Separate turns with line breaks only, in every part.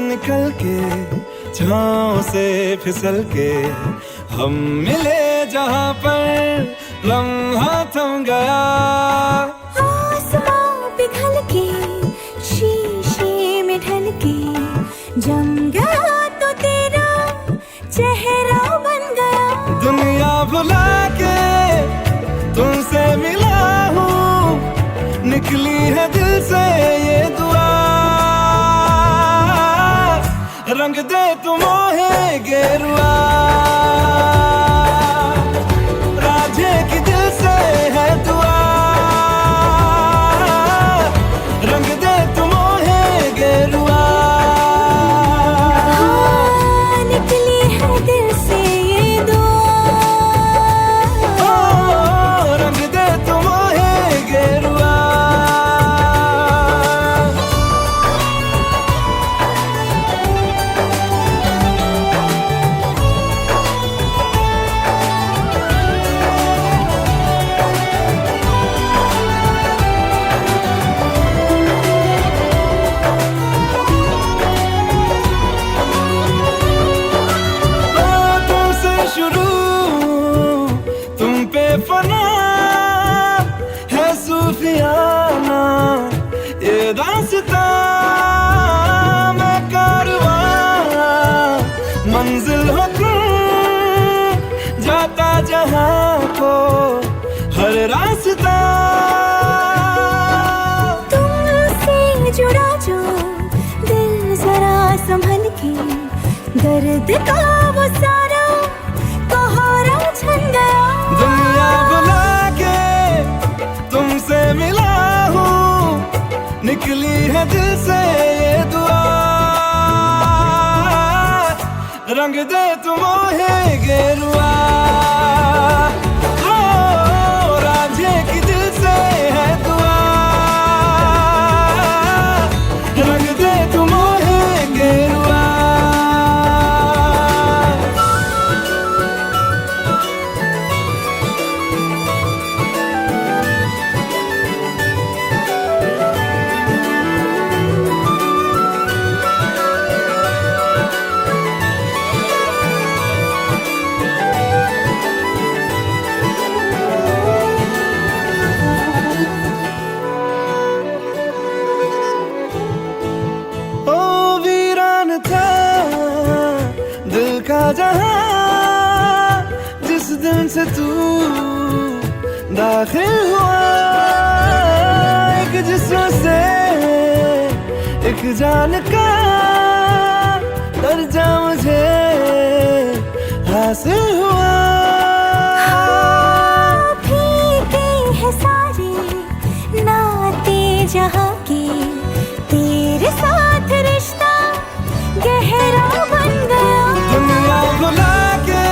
निकल के छाँव से फिसल के हम मिले जहाँ पर लम्हा थम गया।
आसमां पिघल के शीशे में ढल के जम गया तो तेरा चेहरा बन गया।
दुनिया भुला के तुमसे मिला हूँ, निकली है दिल से ये दुआ। रंग दे तुम मोहे गेरुआ, राझे की दिल से है दुआ। रंग दे तुम मोहे गेरुआ।
हाँ, निकली है दिल से ये दुआ।
ओ, रंग दे तुम मोहे गेरुआ। फना है सूफियाना ये दास्तां, मैं कारवां मंजिल हो तुम, जाता जहाँ को हर रास्ता।
तुमसे जुड़ा जो दिल जरा संभल के, दर्द का वो सारा कोहरा छन गया।
दुनिया बुला के तुमसे मिला हूँ, निकली है दिल से ये दुआ। रंग दे तुम मोहे गेरुआ। ओ, राझे की दिल से है दुआ। रंग दे तुम मोहे गेरुआ। जहाँ जिस दिन से तू दाखिल हुआ, एक जिस्म से एक जान का दर्जा मुझे हासिल हुआ।
हाँ, फीके हैं सारे नाते जहाँ के, तेरे साथ रिश्ता गहरा बन गया।
दुनिया बुला के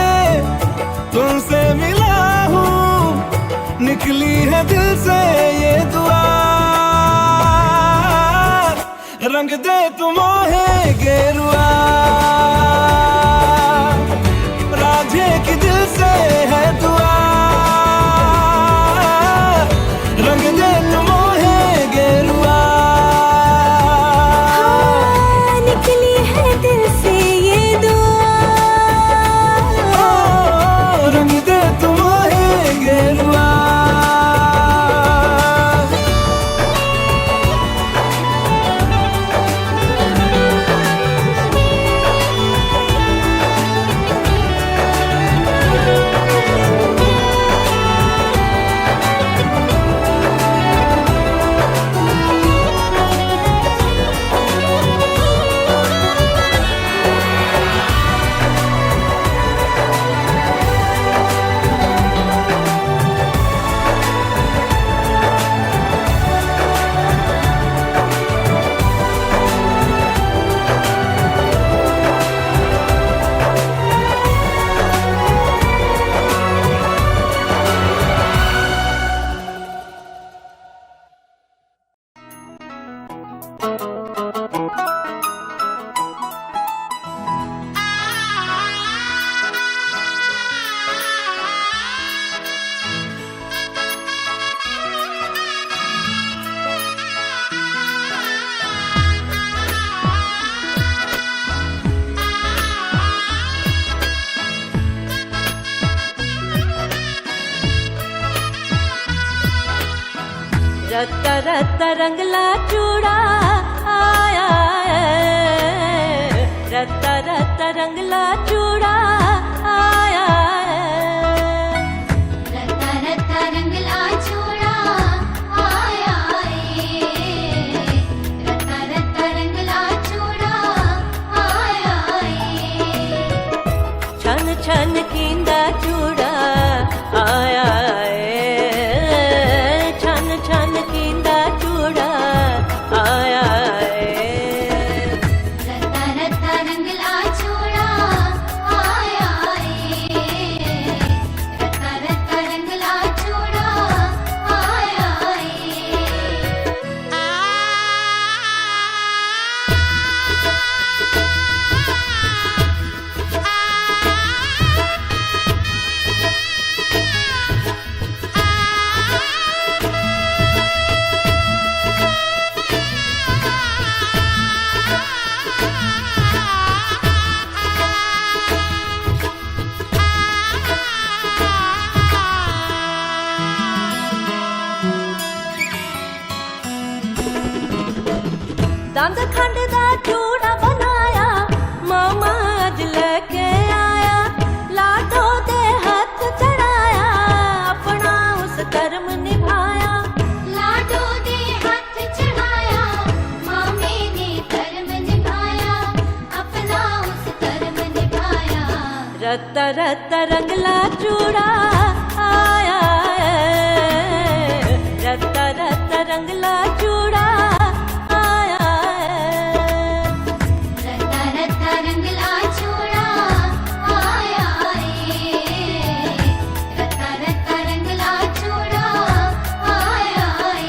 तुमसे मिला हूँ, निकली है दिल से ये दुआ। रंग दे तुम मोहे गेरुआ, राझे की दिल से है दुआ। रंग दे तुम मोहे गेरुआ।
हाँ, निकली है दिल से ये दुआ।
ओ, रंग दे तुम मोहे गेरुआ।
रत्ता रत्ता रंगला चूड़ा आया है, रत्ता रत्ता रंगला चूड़ा आया है,
रत्ता रत्ता रंगला चूड़ा आया है, रत्ता रत्ता रंगला चूड़ा आया है,
छन छन कींदा चूड़ा आया है, छन छन कींदा चूड़ा आया है,
रत्ता रत्ता रंगला चूड़ा आया है, रत्ता रत्ता रंगला चूड़ा आया है।
दंद खंड दा चूड़ा बनाया मामा अज लेके आया, लाडो दे हाथ चढ़ाया अपना उस कर्म निभाया,
लाडो दे हाथ चढ़ाया मामे ने कर्म निभाया, अपना उस कर्म निभाया,
रत्ता रत्ता रंगला चूड़ा आया है, रत्ता रत्ता रंगला चूड़ा आया है,
रत्ता रत्ता रंगला चूड़ा आया है, रत्ता रत्ता रंगला चूड़ा आया है।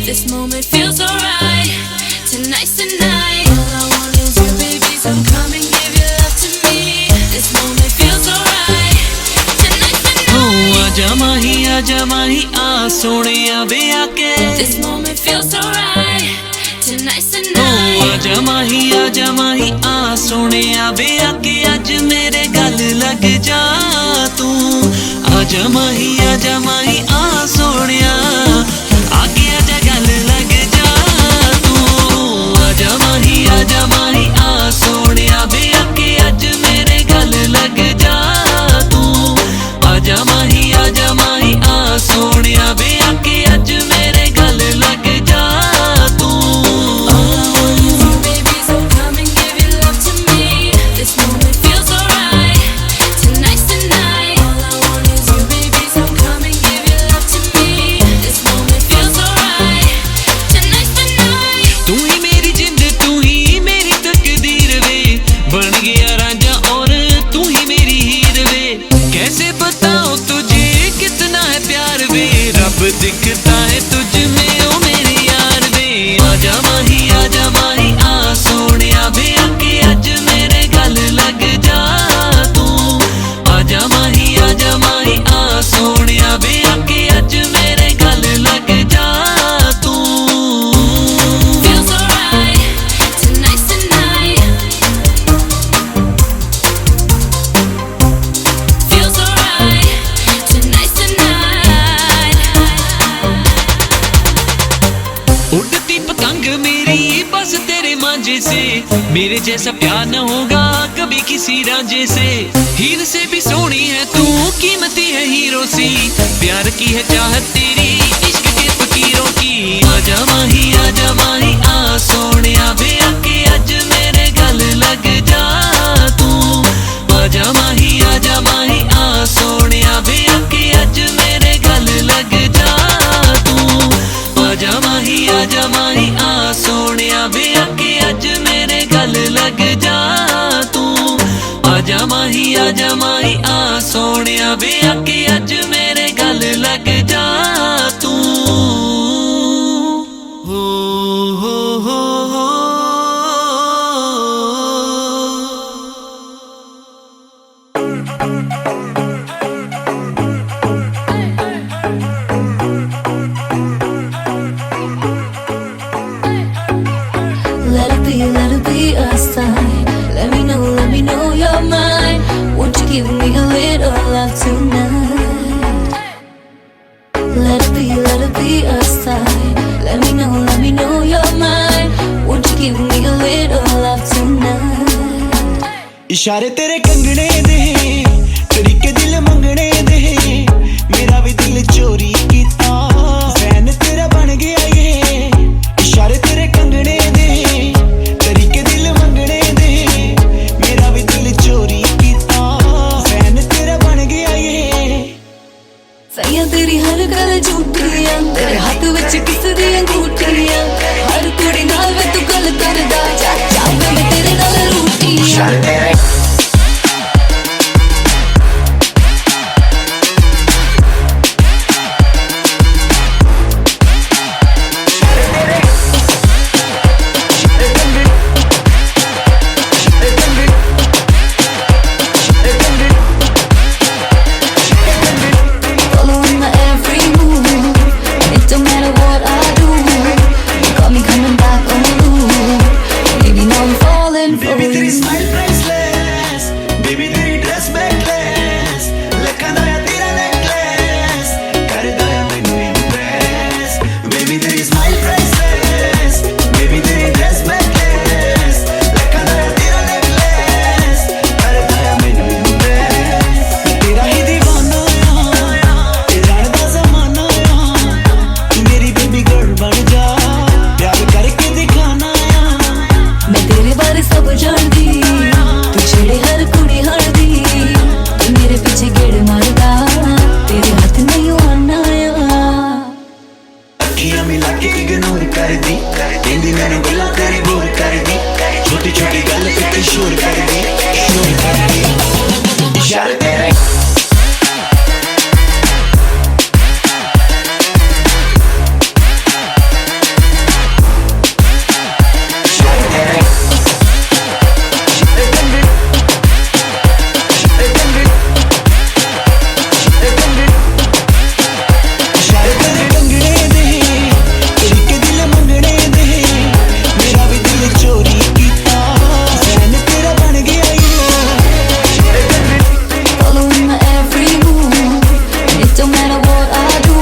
This moment feels alright. Tonight's the night. All I want is you, baby. So come and give your love to me. This moment feels alright. Tonight's the night.
आजा माही आ सोने आवे आके.
This moment feels alright. Tonight's the night.
आजा माही आ सोने आवे आके. आज मेरे गल लग जा तू. आजा माही आ सोनिया आगे आजा गल लग जा तू. आजा माही आ सोनिया वे आके. आज मेरे गल लग जा तू. आजा माही आ सोनिया वे आके. आज मेरे गल लग जा तू.
Baby, so come and give your love to me. This moment feels alright. Tonight's the night. All I want is you, baby. So come and give your love to me. This moment feels alright. Tonight's the night.
तू ही मेरी जिंद, तू ही मेरी तकदीर वे. बन गया रांझा और तू ही मेरी हीर वे. कैसे बताओ तुझे कितना है प्यार वे. रब दिखता है तुझ में ओ मेरी यार वे. आजा माही आ सोनिया वे आके. आज मेरे गल लग जा तू. आजा माही आ सोनिया वे आके. आज मेरे गल लग जा तू.
Feels alright. Tonight's the night. Feels alright. Tonight's the night.
उड़ती पतंग मेरी बस बस तेरे मांझे से, मेरे जैसा प्यार न होगा कभी किसी रांझे से। हीर से भी सोनी है तू, कीमती है हीरो सी, प्यार की है चाहत तेरी इश्क के फकीरों की। आजा माही आ सोनिया वे आके अज मेरे गल लग जा तू। आजा माही आ सोनिया वे आके अज मेरे गल लग जा तू। आजा माही आ सोनिया वे आके अज मेरे गल लग जा तू। आजा माही आ सोनिया वे आके अज मेरे गल लग जा तू। हो
Let it be a sign. Let me know you're mine. Won't you give me a little love tonight? Let it be a sign. Let me know you're mine. Won't you give me a little love tonight?
इशारे तेरे कंगने दे, तरीके दिल मंगने दे, मेरा भी दिल चोरी कीता, फैन तेरा बन गया ये। इशारे तेरे कंगने दे, तरीके दिल मंगने दे, मेरा भी दिल चोरी कीता, फैन तेरा बन गया ये।
सैया तेरी हर गल झूठियां, तेरे हाथ विच किस दी अंगूठियां, हर कुड़ी नाल वे तू गल करदा, जा मैं तेरे नाल रूठियां। Following my every move, it don't matter what I do. You got me coming back on you. Baby, now I'm falling for
Baby तेरी
you.
smile priceless, baby तेरी dress backless, लखा दाया तेरा necklace, कर दाया मैनू impress। Baby तेरी smile priceless, baby तेरी dress backless, लखा दाया तेरा necklace, कर दाया मैनू impress। मैं तेरा ही दीवाना आ, ये जानदा ज़माना आ, तू मेरी baby girl बन जा, प्यार करके दिखाना आ।
मैं तेरे बारे सब जानदी, तू छेड़े हर कुड़ी हरदी, तू मेरे पीछे गेड़ मारदा, तेरे हाथ नहीं आना
अखियां मिला के इग्नोर कर दी, कहंदी मैनू गल्लां तेरी बोर कर दी, छोटी छोटी गल पे शोर कर दी, शोर कर दी। इशारे तेरे इशारे तेरे कंगने दे, तरीके दिल मंगने दे, मेरा भी दिल चोरी कीता, फैन तेरा बन गया ये।
Following my every move, it don't matter what I do.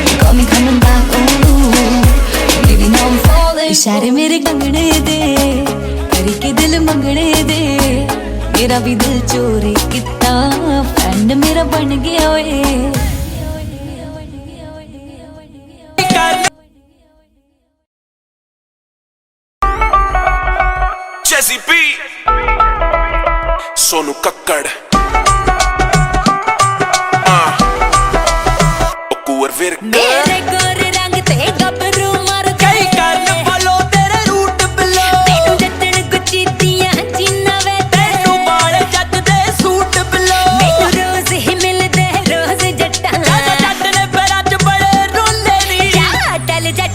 You got me coming back on you. Baby, now I'm falling. इशारे मेरे कंगने दे, तरीके दिल मंगने दे, मेरा भी दिल चोरी किता, फैन मेरा बन गया ओए।
Jazzy B, Sonu Kakkad, Okuar Virk,
मेरे गोरे रंग ते गबरू मर
कई करन फॉलो तेरे रूट बिलो,
तैनू जੱਟਣ ਗੁੱਚੀ ਦੀਆਂ ਜੀਨਾਂ ਵੇ
तैनू बाल जग दे सूट बिलो।
ਮੈਨੂੰ ਰੋਜ਼ ਹੀ ਮਿਲਦੇ ਰੋਜ਼ ਜੱਟਾਂ
जादा जट ने पैरां च बड़े रोले नी,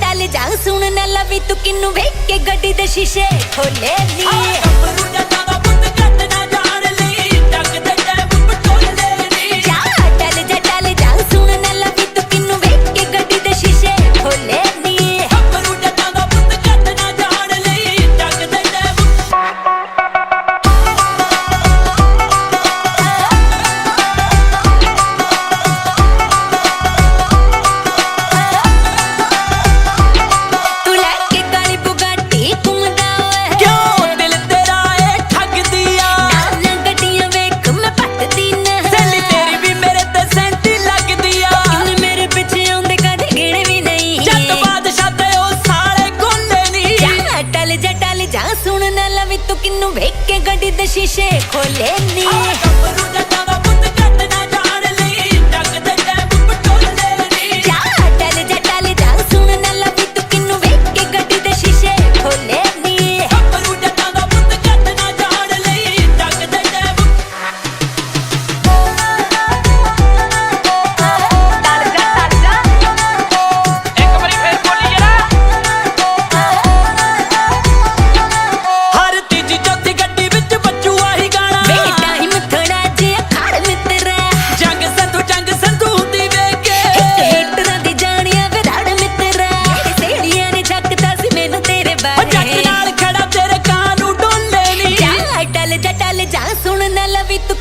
ਟਲ ਜਾ ਸੁਣ ਨਾ ਲਵੀ ਤੂੰ ਕਿਨੂੰ ਵੇਖ ਕੇ ਗੱਡੀ ਦੇ ਸ਼ੀਸ਼ੇ ਖੋਲੇ ਨੀ
ਗੱਭਰੂ ਜੱਟਾਂ ਦਾ ਪੁੱਤ ਘੱਟ ਨਾ ਜਾਣ ਲਈ, ਟੱਕ ਦੇ ਟੈਪ ਪਟੋਲੇ ਨੀ।
ਟਲ ਜਾ ਸੁਣ ਨਾ ਲਵੀ ਤੂੰ ਕਿਨੂੰ ਵੇਖ ਕੇ ਗੱਡੀ ਦੇ ਸ਼ੀਸ਼ੇ ਖੋਲੇ ਨੀ
ਗੱਭਰੂ ਜੱਟਾਂ ਦਾ ਪੁੱਤ ਘੱਟ ਨਾ ਜਾਣ ਲਈ, ਟੱਕ ਦੇ ਟੈਪ
ਤੂੰ ਲੈ ਕੇ ਕਾਲੀ ਬੁਗਾਟੀ किन्नू वेख के गड्डी दे शीशे खोले नी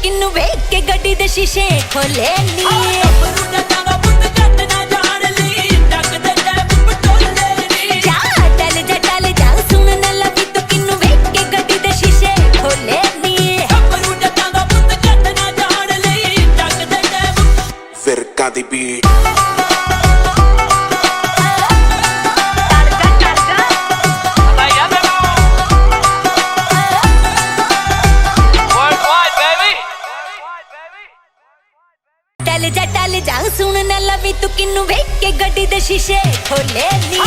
किन्नू वेख के गड्डी दे शीशे खोले नी
Verga di beat.
टल जा सुन न लवी तू किन्नू वेख के गड्डी दे शीशे खोले नी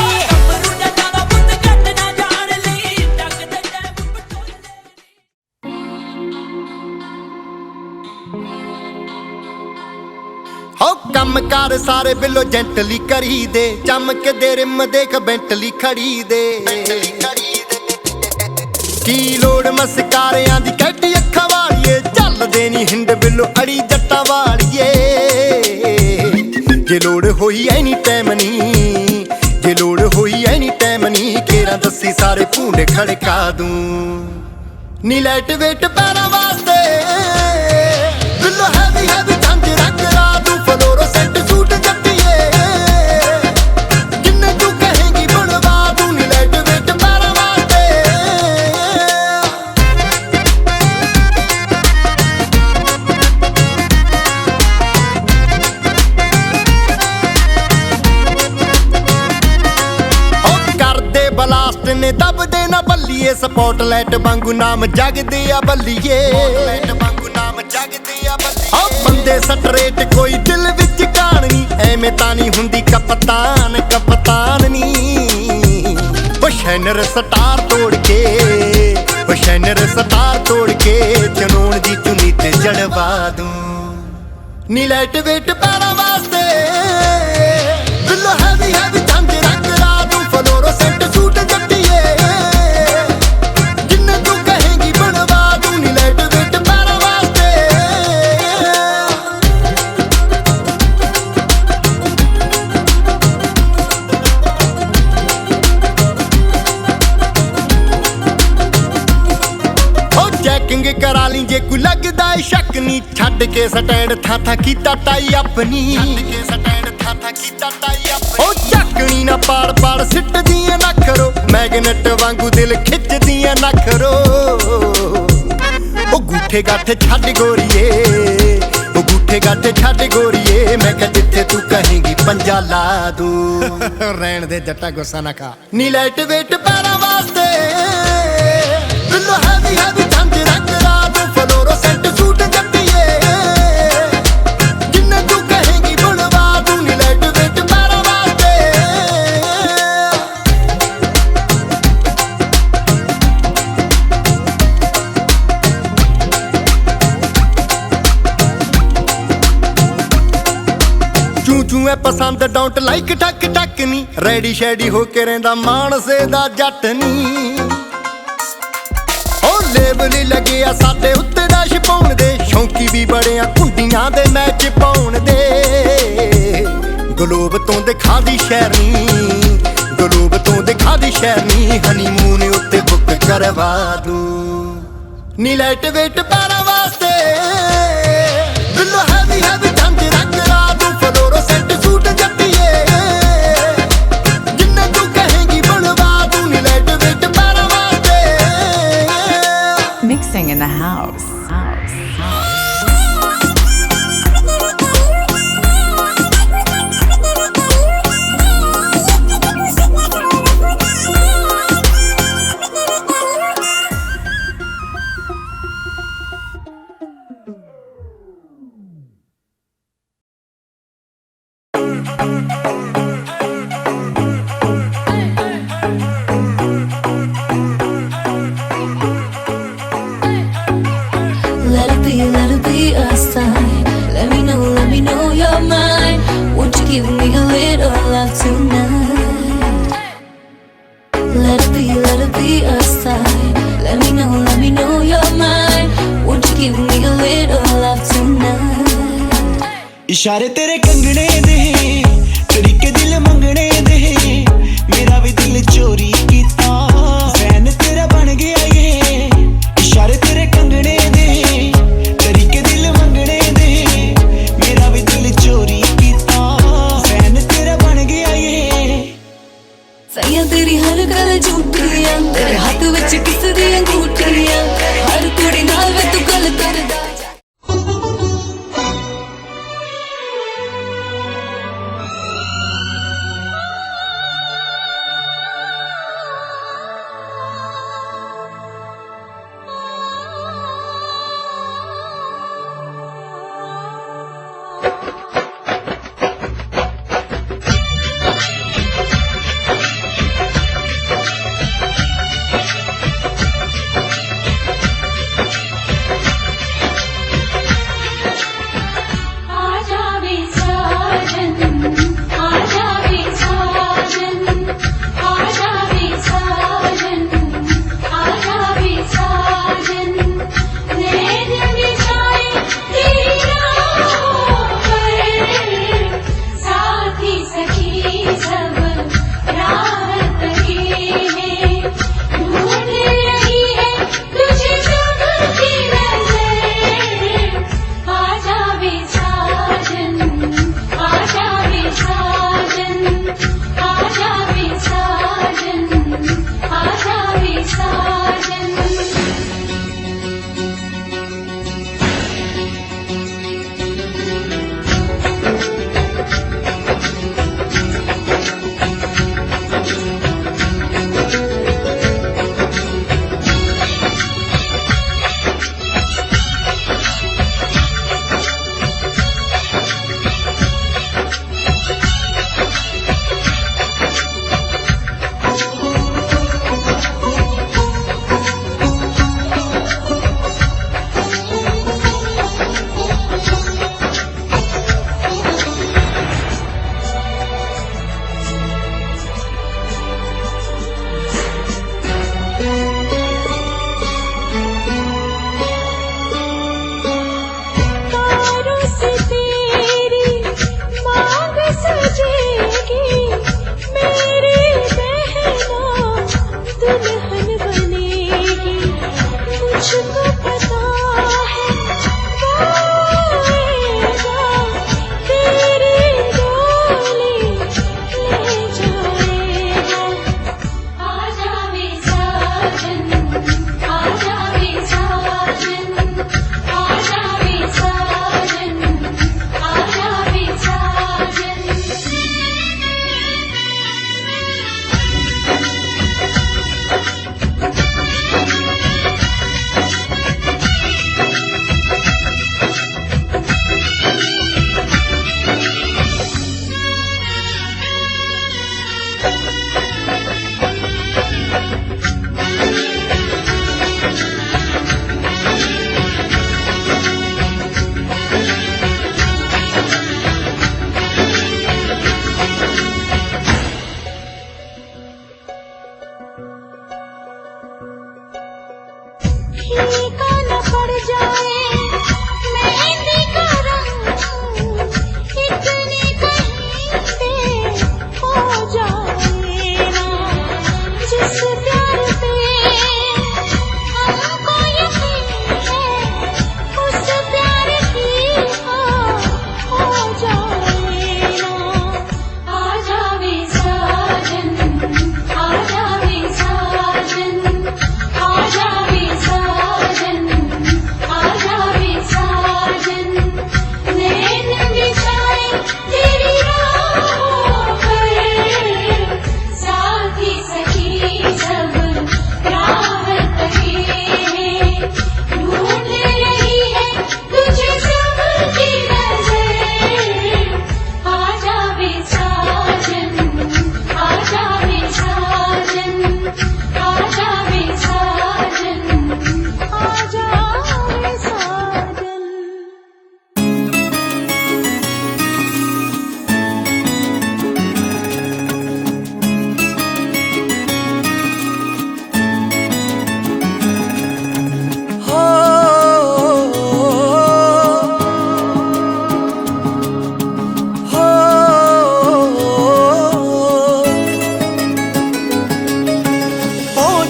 हो कम कार सारे बिलो जेंटली करी दे चमक दे रिम देख बेंटली खड़ी दे की लोड़ मस्कारियां दी कैटी अखा वालिए चल देनी हिंड बिलो अड़ी जट्टा वालिए जे लोड़ होई एनी टाइम नी जे लोड़ होई एनी टाइम नी केरा दसी सारे भूंडे खड़का दूं नी लाइट वेट पैरा वास्ते बिलो हैवी हैवी झंझ रंग रा दूं फ्लोरोसेंट सूट जट्टिए जिन्ने तू कहेंगी बनवा दूं नी लाइट वेट पैरा वास्ते ਬਲਾਸਟ ਨੇ ਦਬਦੇ ਨਾ ਬੱਲੀਏ ਸਪੌਟਲਾਈਟ ਵਾਂਗੂ ਨਾਮ ਜਗਦੇ ਆ ਬੱਲੀਏ ਆ ਬੰਦੇ ਸਟਰੇਟ ਕੋਈ ਦਿਲ ਵਿੱਚ ਕਹਾਣੀ ਐਵੇਂ ਤਾਂ ਨਹੀਂ ਹੁੰਦੀ ਕਪਤਾਨ ਨੀ ਉਹ ਸ਼ੈਨਰ ਸਟਾਰ ਤੋੜ ਕੇ ਜਨੂਨ ਦੀ ਚੁੰਨੀ ਤੇ ਜੜਵਾ ਦੂੰ ਨੀ ਲਾਈਟ ਵੇਟ ਪੈਰਾਂ ਵਾਸਤੇ ਬਿੱਲੋ ਹੈਵੀ ਹੈਵੀ ਝੰਜ ਰੰਗ ਰਾ ਦੂੰ फ्लोरोसेंट सूट जट्टिए जिन्ने तू कहेंगी बनवा दूं नी लाइट वेट पैरा वास्ते ओ चेकिंग करा ली जे कोई लगदा शक नी छड्ड के स्टैंड था कीता टाई अपनी ओ ਚੱਕਣੀ ਨਾ ਪਾੜ ਸਿੱਟਦੀਆਂ ਨਖਰੋ ਮੈਗਨੇਟ ਵਾਂਗੂ ਦਿਲ ਖਿੱਚਦੀਆਂ ਨਖਰੋ ਉਹ ਗੂਠੇ ਗਾਠੇ ਛੱਡ ਗੋਰੀਏ ਮੈਂ ਕਿਹਾ ਜਿੱਥੇ ਤੂੰ ਕਹੇਂਗੀ ਪੰਜਾ ਲਾ ਦੂੰ ਰਹਿਣ ਦੇ ਜੱਟਾ ਗੁੱਸਾ ਨਾ ਖਾ ਨੀ ਲਾਈਟ ਵੇਟ ਪੈਰਾਂ ਵਾਸਤੇ ਬਿੱਲੋ ਹੈਵੀ ਹੈਵੀ ਝੰਝ ਰੰਗ ਰਾ ਦੂੰ ਫਲੋਰੋਸੈਂਟ ਸੂਟ ਜੱਟੀਏ ਜਿੰਨੇ ਤੂੰ ਕਹੇਂਗੀ ਬਣਵਾ ਦੂੰ ਨੀ ਲਾਈਟ ਵੇਟ ਪੈਰਾਂ ਵਾਸਤੇ ਚੂੰ ਐ ਪਸੰਦ ਡੋਂਟ ਲਾਈਕ ਟਕ ਨੀ ਰੈਡੀ ਸ਼ੈਡੀ ਹੋ ਕੇ ਰਹਿੰਦਾ ਮਾਨਸੇ ਦਾ ਜੱਟ ਨੀ ਉਹ ਲੇਬਲ ਲੱਗਿਆ ਸਾਡੇ ਉੱਤੇ ਡੈਸ਼ ਪਾਉਣ ਦੇ ਸ਼ੌਂਕੀ ਵੀ ਬੜਿਆ ਕੁੰਡੀਆਂ ਦੇ ਮੈਚ ਪਾਉਣ ਦੇ ਗਲੋਬ ਤੋਂ ਦਿਖਾਦੀ ਸ਼ਹਿਰਨੀ ਹਨੀਮੂਨ ਉੱਤੇ ਬੁੱਕ ਕਰਵਾ ਦੂੰ ਨੀ ਲਾਈਟ ਵੇਟ ਪੈਰਾਂ ਵਾਸਤੇ ਬਿੱਲੋ ਹੈਵੀ ਹੈਵੀ ਝੰਝ ਰੰਗ ਰਾ ਦੂੰ ਫਲੋਰੋਸੈਂਟ ਸੂਟ ਜੱਟੀਏ ਜਿੰਨੇ ਤੂੰ ਕਹੇਂਗੀ ਬਣਵਾ ਦੂੰ ਨੀ ਲਾਈਟ ਵੇਟ ਪੈਰਾਂ ਵਾਸਤੇ
Mixing in the house.
let it be a sign. Let me know you're mine. Won't you give me a little love tonight?
इशारे तेरे कंगने दे तरीके दिल मंगने दे मेरा भी दिल चोरी कीता फैन तेरा बन गया ये इशारे तेरे कंगने दे तरीके दिल मंगने दे मेरा भी दिल चोरी कीता फैन तेरा बन गया ये
सैया तेरी हर गल झूठियां तेरे हाथ विच किस दी अंगूठियां हर कुड़ी नाल वे तू गल करदा
आजा वे साजन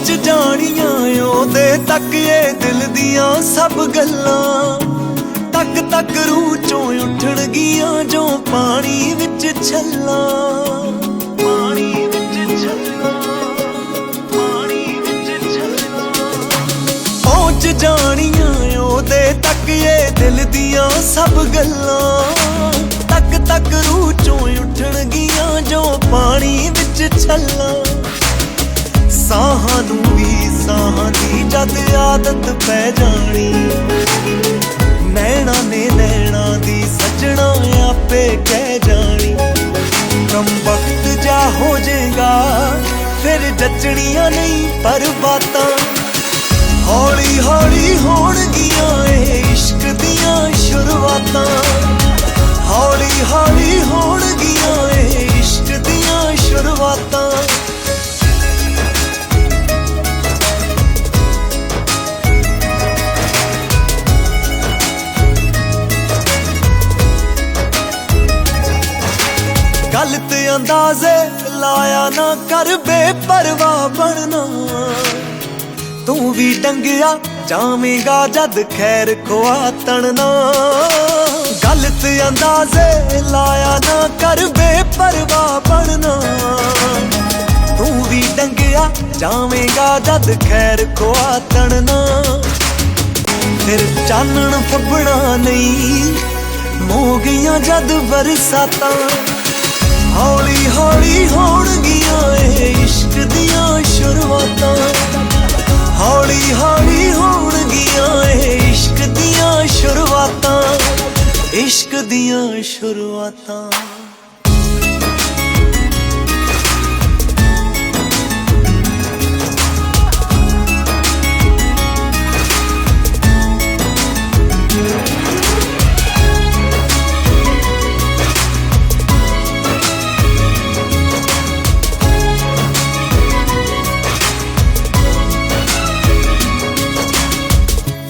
ਪਹੁੰਚ ਜਾਣੀਆਂ ਉਹਦੇ ਤੱਕ ਇਹ ਦਿਲ ਦੀਆਂ ਸਭ ਗੱਲਾਂ ਤੱਕ ਤੱਕ ਰੂਹ ਚੋਂ ਉੱਠਣਗੀਆਂ ਜੋ ਪਾਣੀ ਵਿੱਚ ਛੱਲਾਂ ਪਾਣੀ ਵਿੱਚ ਛੱਲਾਂ ਪਾਣੀ ਵਿੱਚ ਛੱਲਾਂ ਪਹੁੰਚ ਜਾਣੀਆਂ ਉਹਦੇ ਤੱਕ ਇਹ ਦਿਲ ਦੀਆਂ ਸਭ ਗੱਲਾਂ ਤੱਕ ਤੱਕ ਰੂਹ ਚੋਂ ਉੱਠਣਗੀਆਂ ਜੋ ਪਾਣੀ ਵਿੱਚ ਛੱਲਾਂ ਸਾਹਾਂ ਨੂੰ ਵੀ ਸਾਹਾਂ ਦੀ ਜਦ ਆਦਤ ਪੈ ਜਾਣੀ ਨੈਣਾ ਨੇ ਨੈਣਾ ਦੀ ਸੱਜਣਾ ਆਪੇ ਕਹਿ ਜਾਣੀ ਕਮ ਵਕਤ ਜਾ ਹੋ ਜਾਏਗਾ ਫਿਰ ਜੱਚਣੀਆਂ ਨਹੀਂ ਪਰ ਬਾਤਾਂ ਹੌਲੀ ਹੌਲੀ ਹੋਣਗੀਆਂ ਇਹ ਇਸ਼ਕ ਦੀਆਂ ਸ਼ੁਰੂਆਤਾਂ ਹੌਲੀ ਹੌਲੀ ਹੋਣਗੀਆਂ ਇਹ ਇਸ਼ਕ ਦੀਆਂ ਸ਼ੁਰੂਆਤਾਂ ਗਲਤ ਅੰਦਾਜ਼ੇ ਲਾਇਆ ਨਾ ਕਰ ਬੇਪਰਵਾਹ ਬਣਨਾ ਤੂੰ ਵੀ ਡੰਗਿਆ ਜਾਵੇਂਗਾ ਜਦ ਖੈਰ ਖੁਆ ਤਣਨਾ ਗਲਤ ਅੰਦਾਜ਼ੇ ਲਾਇਆ ਨਾ ਕਰ ਬੇਪਰਵਾਹ ਬਣਨਾ ਤੂੰ ਵੀ ਡੰਗਿਆ ਜਾਵੇਂਗਾ ਜਦ ਖੈਰ ਖੁਆ ਤਣਨਾ ਫਿਰ ਚਾਨਣ ਫੱਬਣਾ ਨਹੀਂ ਮੋ ਗਈਆਂ ਜਦ ਬਰਸਾਤਾਂ ਹੌਲੀ ਹੌਲੀ ਹੋਣਗੀਆਂ ਇਹ ਇਸ਼ਕ ਦੀਆਂ ਸ਼ੁਰੂਆਤਾਂ ਹੌਲੀ ਹੌਲੀ ਹੋਣਗੀਆਂ ਇਹ ਇਸ਼ਕ ਦੀਆਂ ਸ਼ੁਰੂਆਤਾਂ ਇਸ਼ਕ ਦੀਆਂ ਸ਼ੁਰੂਆਤਾਂ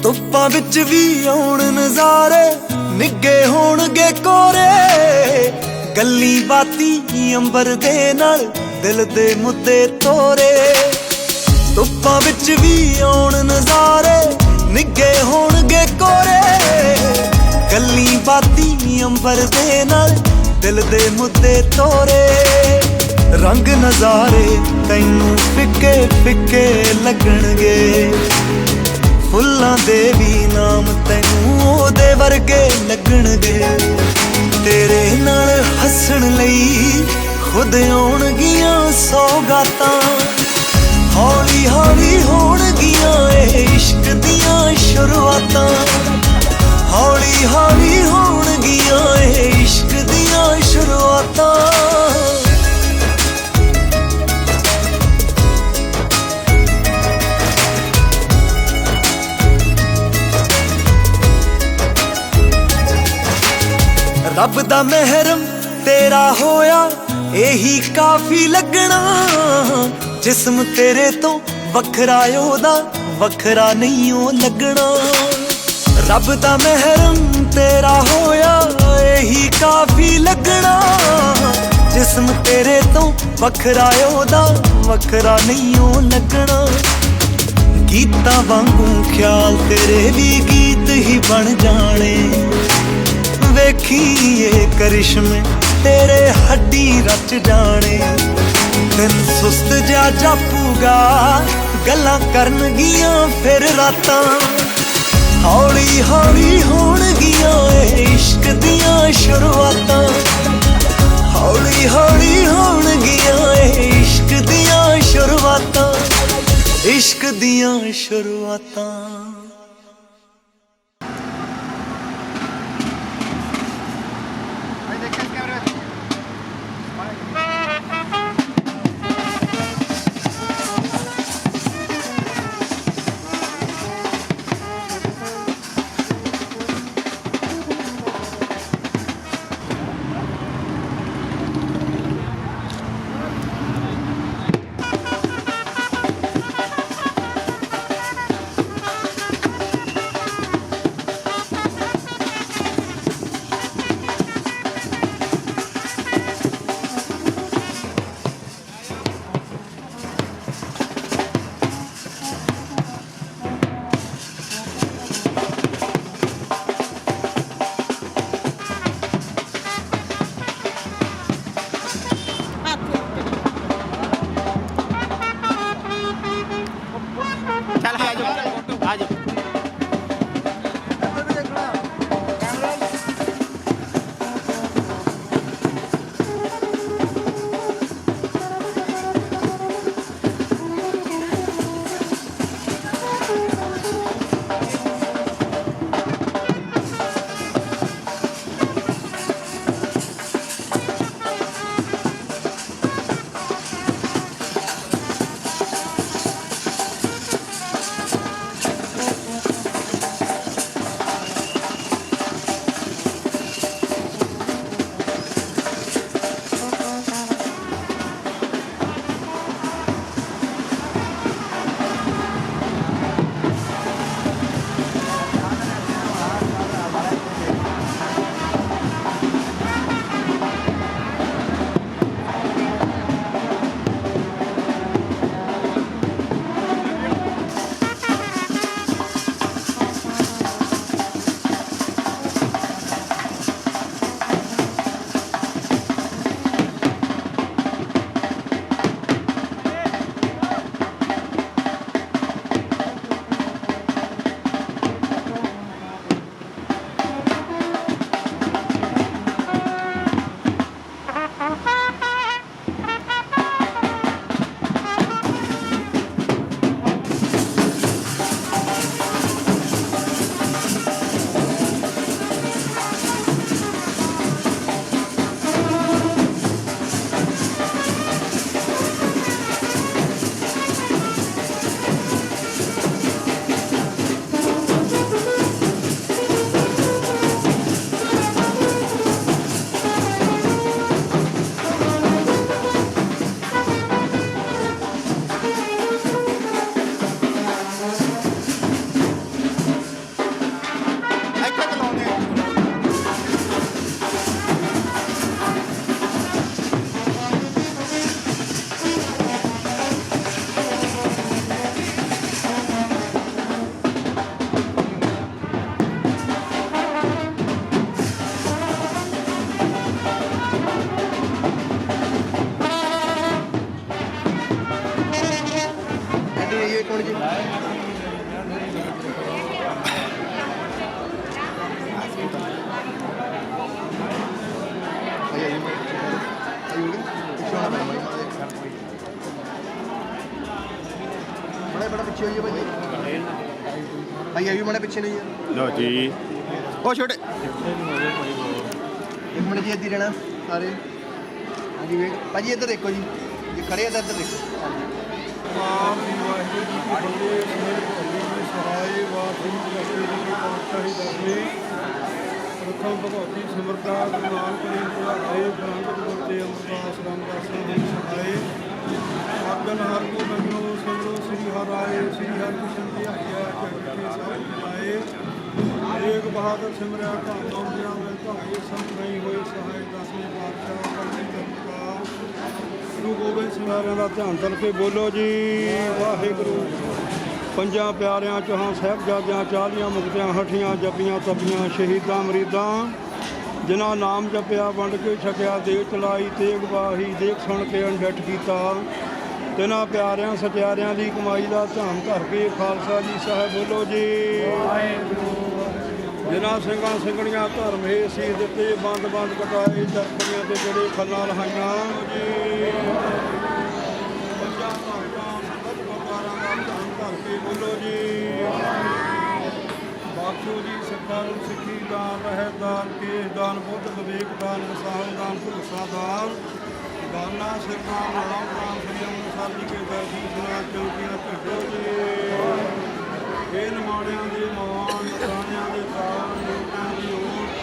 ਧੁੱਪਾਂ ਵਿੱਚ ਵੀ ਆਉਣ ਨਜ਼ਾਰੇ ਨਿੱਗੇ ਹੋਣਗੇ ਕੋਰੇ ਗੱਲੀ ਬਾਤੀ ਅੰਬਰ ਦੇ ਨਾਲ ਦਿਲ ਦੇ ਮੁੱਦੇ ਤੋਰੇ ਧੁੱਪਾਂ ਵਿੱਚ ਵੀ ਆਉਣ ਨਜ਼ਾਰੇ ਨਿੱਗੇ ਹੋਣਗੇ ਕੋਰੇ ਗੱਲੀ ਬਾਤੀ ਅੰਬਰ ਦੇ ਨਾਲ ਦਿਲ ਦੇ ਮੁੱਦੇ ਤੋਰੇ ਰੰਗ ਨਜ਼ਾਰੇ ਤੈਨੂੰ ਫਿੱਕੇ ਫਿੱਕੇ ਲੱਗਣਗੇ ਫੁੱਲਾਂ ਦੇ ਵੀ ਨਾਮ ਤੈਨੂੰ ਉਹਦੇ ਵਰਗੇ ਲੱਗਣਗੇ ਤੇਰੇ ਨਾਲ ਹੱਸਣ ਲਈ ਖੁਦ ਆਉਣਗੀਆਂ ਸੌਗਾਤਾਂ ਹੌਲੀ ਹੌਲੀ ਹੋਣਗੀਆਂ ਇਹ ਇਸ਼ਕ ਦੀਆਂ ਸ਼ੁਰੂਆਤਾਂ ਹੌਲੀ ਹੌਲੀ ਹੋਣਗੀਆਂ ਇਹ ਇਸ਼ਕ ਦੀਆਂ ਸ਼ੁਰੂਆਤਾਂ ਰੱਬ ਦਾ ਮਹਿਰਮ ਤੇਰਾ ਹੋਇਆ ਇਹੀ ਕਾਫੀ ਲੱਗਣਾ ਜਿਸਮ ਤੇਰੇ ਤੋਂ ਵੱਖਰਾ ਉਹਦਾ ਵੱਖਰਾ ਨਹੀਂ ਉਹ ਲੱਗਣਾ ਰੱਬ ਦਾ ਮਹਿਰਮ ਤੇਰਾ ਹੋਇਆ ਇਹੀ ਕਾਫੀ ਲੱਗਣਾ ਜਿਸਮ ਤੇਰੇ ਤੋਂ ਵੱਖਰਾ ਉਹਦਾ ਵੱਖਰਾ ਨਹੀਂ ਉਹ ਲੱਗਣਾ ਗੀਤਾਂ ਵਾਂਗੂ ਖਿਆਲ ਤੇਰੇ ਵੀ ਗੀਤ ਹੀ ਬਣ ਜਾਣੇ ਵੇਖੀ ਇਹ ਕਰਿਸ਼ਮੇ ਤੇਰੇ ਹੱਡੀ ਰਚ ਜਾਣੇ ਦਿਨ ਸੁਸਤ ਜਾ ਜਾਪੂਗਾ ਗੱਲਾਂ ਕਰਨਗੀਆਂ ਫਿਰ ਰਾਤਾਂ ਹੌਲੀ ਹੌਲੀ ਹੋਣਗੀਆਂ ਇਹ ਇਸ਼ਕ ਦੀਆਂ ਸ਼ੁਰੂਆਤਾਂ ਹੌਲੀ ਹੌਲੀ ਹੋਣਗੀਆਂ ਇਹ ਇਸ਼ਕ ਦੀਆਂ ਸ਼ੁਰੂਆਤਾਂ ਇਸ਼ਕ ਦੀਆਂ ਸ਼ੁਰੂਆਤਾਂ
ये कौन जी बड़ा पीछे होइए भाई भाई अभी बड़ा पीछे नहीं है
लो जी
ओ छोटे एक मिनट जी इधर रहना सारे हाँ जी वेट भाजी इधर देखो जी ये खड़े हैं इधर देखो
प्रथम भगवती सिमरता गुरु नानक देव आए बरंगत गुरते अमरदास रामदासा जी सहाय आगन हर को लगनो सिमरो श्री हर आए श्री हर कृष्ण जी आया जग के सब आए एक बहादुर सिमरया का नाम जिया में भाई सब नहीं होए सहाय दसवें पातशाह कलगी करता गुरु गोबिंद सिंह ਦਾ ਧਿਆਨ ਕਰਕੇ ਬੋਲੋ ਜੀ ਵਾਹਿਗੁਰੂ ਪੰਜਾਂ ਪਿਆਰਿਆਂ ਚੋਹਾਂ ਸਾਹਿਬਜ਼ਾਦਿਆਂ 40 ਮੁਕਤਿਆਂ ਹਠੀਆਂ ਜਪੀਆਂ ਤਪੀਆਂ ਸ਼ਹੀਦਾਂ ਮਰੀਦਾਂ ਜਿਨ੍ਹਾਂ ਨਾਮ ਜਪਿਆ ਵੰਡ ਕੇ ਛਕਿਆ ਦੇਗ ਚਲਾਈ ਤੇਗ ਬਾਹੀ ਦੇਖ ਸੁਣ ਕੇ ਅਣਡਿੱਠ ਕੀਤਾ ਤਿਨਾਂ ਪਿਆਰਿਆਂ ਸਚਿਆਰਿਆਂ ਦੀ ਕਮਾਈ ਦਾ ਧਾਮ ਧਰ ਕੇ ਖਾਲਸਾ ਜੀ ਸਾਹਿਬ ਬੋਲੋ ਜੀ ਜਿਨ੍ਹਾਂ ਸਿੰਘਾਂ ਸਿੰਘਣੀਆਂ ਧਰਮ ਹੇ ਸੀਸ ਦਿੱਤੇ ਬੰਦ ਬੰਦ ਕਟਾਏ ਚਰਖੜੀਆਂ ਤੇ ਜਿਹੜੇ ਖੱਲਾਂ ਲਹਾਈਆਂ ਜੀ ਪੰਜਾਂ ਭਾਰਤਾਂ ਸਤਿ ਗੁਰਦੁਆਰਾਂ ਦਾ ਧਾਮ ਧਰ ਕੇ ਬੋਲੋ ਜੀ ਬਾਖਸ਼ੋ ਜੀ ਸਿੱਖਾਂ ਨੂੰ ਸਿੱਖੀ ਦਾਨ ਰਹਿਤ ਦਾਨ ਕੇਸ ਦਾਨ ਬੁੱਧ ਵਿਵੇਕ ਦਾਨ ਵਿਸਾਲ ਦਾਨ ਭਰੋਸਾ ਦਾਨ ਦਾਨਾ ਸਿਰਨਾਮ ਨਾਮ ਦਾਨ ਸ੍ਰੀ ਅੰਮ੍ਰਿਤਸਰ ਜੀ ਕੇ ਦਰਸ਼ਨ ਸੁਨਾ ਚੌਕੀਆਂ ਝੱਡੋ ਜੀ ਇਹ ਨਿਮਾਣਿਆਂ ਦੇ ਮਾਣ ਨਸਾਣਿਆਂ ਦੇ ਤਾਣ ਲੋਕਾਂ ਦੀ ਓਟ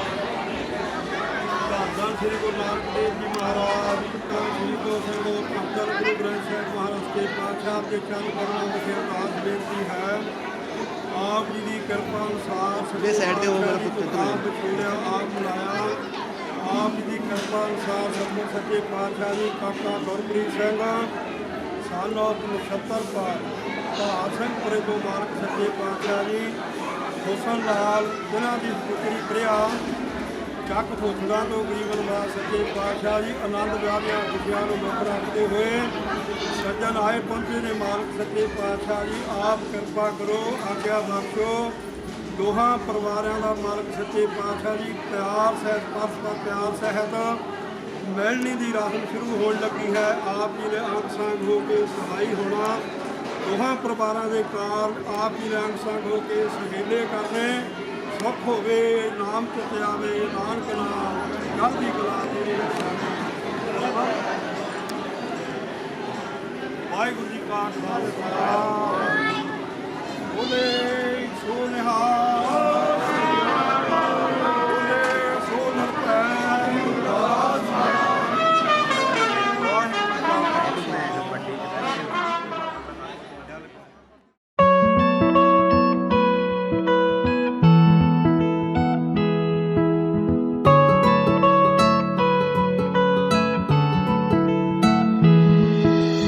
ਧੰਨ ਸ੍ਰੀ ਗੁਰੂ ਨਾਨਕ ਦੇਵ ਜੀ ਮਹਾਰਾਜ ਸ੍ਰੀ ਗੁਰੂ ਸੰਗਤ ਪੰਚਰ ਗੁਰੂ ਗ੍ਰੰਥ ਸਾਹਿਬ ਮਹਾਰਾਜ ਦੇ ਪਾਤਸ਼ਾਹ ਦੇ ਚਰਨ ਕਮਲਾਂ ਵਿਖੇ ਅਰਦਾਸ ਬੇਨਤੀ ਹੈ ਆਪ ਜੀ ਦੀ ਕਿਰਪਾ ਅਨੁਸਾਰ
ਇਹ ਸਾਈਡ ਤੇ ਹੋ ਮੇਰਾ ਪੁੱਤ ਇੱਧਰ
ਆਪ ਵਿਛੋੜਿਆ ਆਪ ਬੁਲਾਇਆ ਆਪ ਜੀ ਦੀ ਕਿਰਪਾ ਅਨੁਸਾਰ ਸਤਿਗੁਰ ਸੱਚੇ ਪਾਤਸ਼ਾਹ ਜੀ ਕਾਕਾ ਗੁਰਪ੍ਰੀਤ ਸਿੰਘ ਸਾਲ 69 ਭਾਰ ਸਿੰਘ ਪੁਰੇ ਤੋਂ ਮਾਲਕ ਸੱਚੇ ਪਾਤਸ਼ਾਹ ਜੀ ਹੁਸਨ ਲਾਲ ਜਿਨ੍ਹਾਂ ਦੀ ਪੁੱਤਰੀ ਪ੍ਰਿਆ ਚੱਕ ਫੋਟੜਾ ਤੋਂ ਗਰੀਬ ਨਿਵਾਸ ਸੱਚੇ ਪਾਤਸ਼ਾਹ ਜੀ ਆਨੰਦ ਵਿਆਹ ਦੀਆਂ ਖੁਸ਼ੀਆਂ ਨੂੰ ਮੁੱਖ ਰੱਖਦੇ ਹੋਏ ਸੱਜਣ ਆਏ ਪਹੁੰਚੇ ਨੇ ਮਾਲਕ ਸੱਚੇ ਪਾਤਸ਼ਾਹ ਜੀ ਆਪ ਕਿਰਪਾ ਕਰੋ ਆਗਿਆ ਬਖਸ਼ੋ ਦੋਹਾਂ ਪਰਿਵਾਰਾਂ ਦਾ ਮਾਲਕ ਸੱਚੇ ਪਾਤਸ਼ਾਹ ਜੀ ਪਿਆਰ ਸਹਿਤ ਪਰਸਪਰ ਪਿਆਰ ਸਹਿਤ ਮਿਲਣੀ ਦੀ ਰਸਮ ਸ਼ੁਰੂ ਹੋਣ ਲੱਗੀ ਹੈ ਆਪ ਜੀ ਨੇ ਅੰਗ ਸੰਗ ਹੋ ਕੇ ਸਹਾਈ ਹੋਣਾ ਦੋਹਾਂ ਪਰਿਵਾਰਾਂ ਦੇ ਕਾਰਨ ਆਪ ਜੀ ਨੇ ਅੰਗ ਸੰਗ ਹੋ ਕੇ ਸਹੇਲੇ ਕਰਨੇ ਸੁੱਖ ਹੋਵੇ ਨਾਮ ਚਿਤ ਆਵੇ ਨਾਨਕ ਨਾਮ ਚੜ੍ਹਦੀ ਕਲਾ ਦੀ ਵਾਹਿਗੁਰੂ ਜੀ ਕਾ ਖਾਲਸਾ ਬੋਲੇ ਸੋ ਨਿਹਾਲ ਬੋਲੇ ਸੋ ਨਿਰਭੈ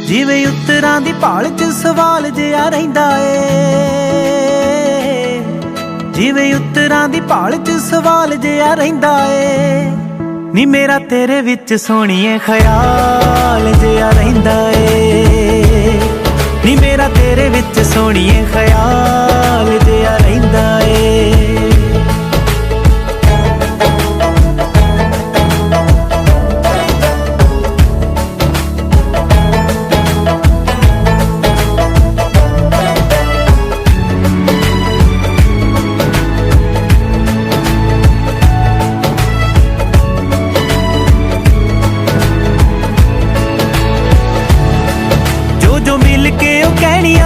ਜਿਵੇਂ ਉੱਤਰਾਂ ਦੀ ਭਾਲ 'ਚ ਸਵਾਲ ਜਿਹਾ ਰਹਿੰਦਾ ਏ ਜਿਵੇਂ ਉੱਤਰਾਂ ਦੀ ਭਾਲ 'ਚ ਸਵਾਲ ਜਿਹਾ ਰਹਿੰਦਾ ਏ ਨੀ ਮੇਰਾ ਤੇਰੇ ਵਿੱਚ ਸੋਹਣੀਏ ਖਿਆਲ ਜਿਹਾ ਰਹਿੰਦਾ ਏ ਨੀ ਮੇਰਾ ਤੇਰੇ ਵਿੱਚ ਸੋਹਣੀਏ ਖਿਆਲ ਜਿਹਾ ਰਹਿੰਦਾ ਏ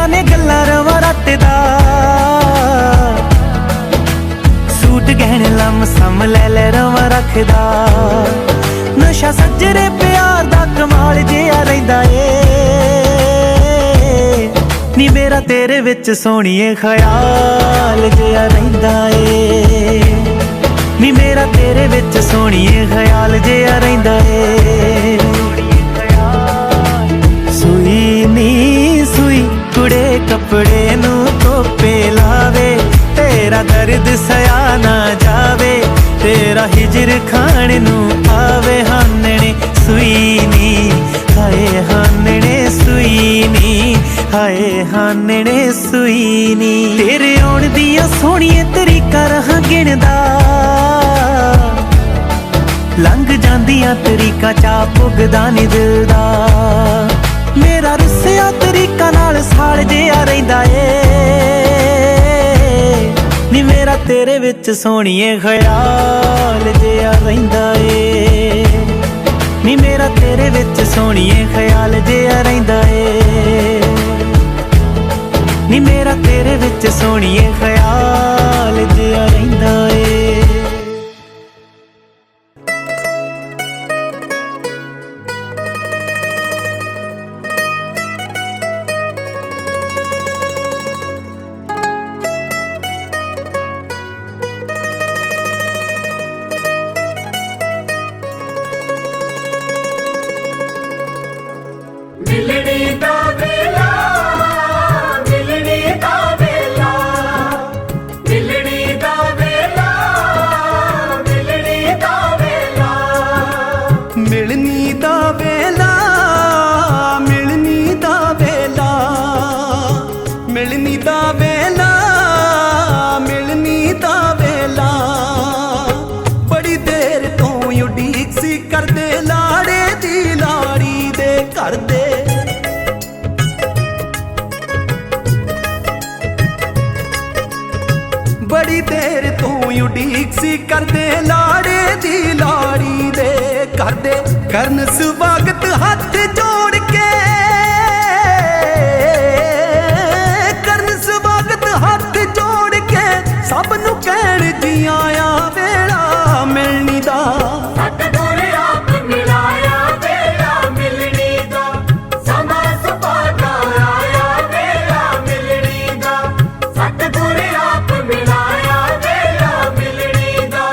ਨੇ ਗੱਲਾਂ ਰਵਾ ਰੱਤ ਦਾ ਸੂਟ ਗਹਿਣੇ ਲੰਮ ਸਮ ਲੈ ਲੈ ਰਵਾ ਰੱਖਦਾ ਨਸ਼ਾ ਸੱਜਰੇ ਪਿਆਰ ਦਾ ਕਮਾਲ ਜਿਹਾ ਰਹਿੰਦਾ ਏ ਨੀ ਮੇਰਾ ਤੇਰੇ ਵਿੱਚ ਸੋਹਣੀਏ ਖਿਆਲ ਜਿਹਾ ਰਹਿੰਦਾ ਏ ਨੀ ਮੇਰਾ ਤੇਰੇ ਵਿੱਚ ਸੋਹਣੀਏ ਖਿਆਲ ਜਿਹਾ ਰਹਿੰਦਾ ਏ ਸੂਈ ਨੀ ਸੂਈ ਕੁੜੇ ਕੱਪੜੇ ਨੂੰ ਧੋਪੇ ਲਾਵੇ ਤੇਰਾ ਦਰਦ ਸਿਆ ਨਾ ਜਾਵੇ ਤੇਰਾ ਹਿਜਰ ਖਾਣ ਨੂੰ ਆਵੇ ਹਾਨਣੇ ਸੂਈ ਨੀ ਹਾਏ ਹਾਨਣੇ ਸੂਈ ਨੀ
ਹਾਏ ਹਾਂ ਨੇੜੇ ਸੂਈ ਨੀ ਤੇਰੇ ਆਉਣ ਦੀਆਂ ਸੋਹਣੀਏ ਤਰੀਕਾਂ ਰਹਾਂ ਗਿਣਦਾ ਲੰਘ ਜਾਂਦੀਆਂ ਤਰੀਕਾਂ ਚਾ ਪੁੱਗਦਾ ਨੀ ਦਿਲ ਦਾ ਮੇਰਾ ਰੁੱਸਿਆ ਤਰੀਕਾਂ ਨਾਲ ਸਾਲ ਜਿਹਾ ਰਹਿੰਦਾ ਏ ਨੀ ਮੇਰਾ ਤੇਰੇ ਵਿੱਚ ਸੋਹਣੀਏ ਖਿਆਲ ਜਿਹਾ ਰਹਿੰਦਾ ਏ ਨੀ ਮੇਰਾ ਤੇਰੇ ਵਿੱਚ ਸੋਹਣੀਏ ਖਿਆਲ ਜਿਹਾ ਰਹਿੰਦਾ ਏ ਨੀ ਮੇਰਾ ਤੇਰੇ ਵਿੱਚ ਸੋਹਣੀਏ ਖਿਆਲ ਜਿਹਾ ਰਹਿੰਦਾ ਏ
ਮਿਲਣੀ ਦਾ ਵੇਲਾ ਮਿਲਣੀ ਦਾ ਵੇਲਾ ਮਿਲਣੀ ਦਾ ਵੇਲਾ ਮਿਲਣੀ ਦਾ ਵੇਲਾ
ਮਿਲਣੀ ਦਾ ਵੇਲਾ ਮਿਲਣੀ ਦਾ ਵੇਲਾ ਮਿਲਣੀ ਦਾ ਵੇਲਾ ਮਿਲਣੀ ਦਾ ਵੇਲਾ ਬੜੀ ਦੇਰ ਤੋਂ ਉਡੀਕ ਸੀ ਕਰਦੇ ਲਾੜੇ ਦੀ ਲਾੜੀ ਦੇ ਘਰ ਦੇ ਬੜੀ ਦੇਰ ਤੋਂ ਉਡੀਕ ਸੀ ਕਰਦੇ ਲਾੜੇ ਦੀ ਲਾੜੀ ਦੇ ਕਰਦੇ ਕਰਨ ਸਵਾਗਤ ਹੱਥ ਜੋੜ ਕੇ ਕਰਨ ਸਵਾਗਤ ਹੱਥ ਜੋੜ ਕੇ ਸਭ ਨੂੰ ਕਹਿਣ ਜੀ ਆਇਆ ਵੇਲਾ ਮਿਲਣੀ ਦਾ
ਸਤਿਗੁਰ ਆਪ ਮਿਲਾਇਆ ਵੇਲਾ ਮਿਲਣੀ ਦਾ ਸਮਾਂ ਸੁਭਾਗਾ ਆਇਆ ਵੇਲਾ ਮਿਲਣੀ ਦਾ ਸਤਿਗੁਰ ਆਪ ਮਿਲਾਇਆ ਵੇਲਾ ਮਿਲਣੀ ਦਾ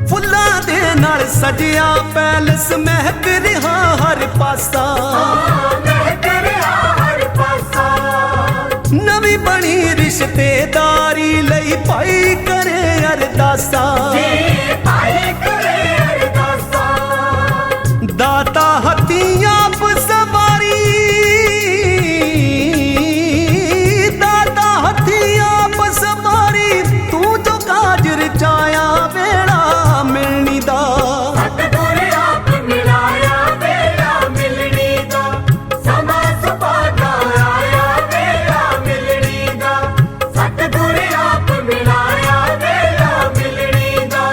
ਫੁੱਲਾਂ ਦੇ ਨਾਲ ਸਜਿਆ ਪੈਲਸ ਮਹਿਕ ਰਿਹਾ ਹਰ ਪਾਸਾ
ਮਹਿਕ ਰਿਹਾ ਹਰ ਪਾਸਾ
ਨਵੀਂ ਬਣੀ ਰਿਸ਼ਤੇਦਾਰੀ ਲਈ ਭਾਈ ਕਰੇ ਅਰਦਾਸਾਂ
ਭਾਈ ਕਰੇ ਅਰਦਾਸਾਂ
ਦਾਤਾ ਹੱਥੀਂ ਆਪ ਸਵਾਰੀ ਦਾਤਾ ਹੱਥੀਂ ਆਪ ਸਵਾਰੀ ਤੂੰ ਜੋ ਕਾਜ ਰਚਾਇਆ ਵੇਲਾ ਮਿਲਣੀ ਦਾ
ਸਤਿਗੁਰ ਆਪ ਮਿਲਾਇਆ ਵੇਲਾ ਮਿਲਣੀ ਦਾ ਸਮਾਂ ਸੁਭਾਗਾ ਆਇਆ ਵੇਲਾ ਮਿਲਣੀ ਦਾ ਸਤਿਗੁਰ ਆਪ ਮਿਲਾਇਆ ਵੇਲਾ ਮਿਲਣੀ ਦਾ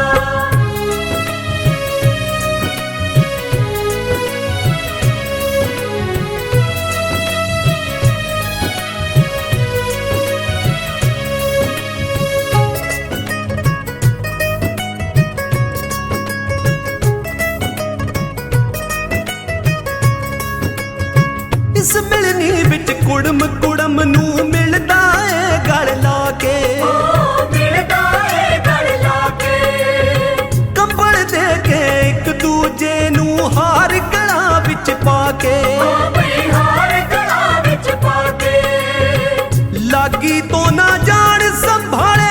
ਇਸ ਮਿਲਣੀ ਵਿੱਚ ਕੁੜਮ ਕੁੜਮ ਨੂੰ ਮਿਲਦਾ ਏ ਗਲ ਲਾ ਕੇ
ਮਿਲਦਾ ਏ ਗਲ ਲਾ ਕੇ
ਕੰਬਲ ਦੇ ਕੇ ਇੱਕ ਦੂਜੇ ਨੂੰ ਹਾਰ ਗਲਾਂ ਵਿੱਚ ਪਾ ਕੇ
ਬਈ ਹਾਰ ਗਲਾਂ ਵਿੱਚ ਪਾ ਕੇ
ਲਾਗੀ ਤੋਂ ਨਾ ਜਾਣ ਸੰਭਾਲੇ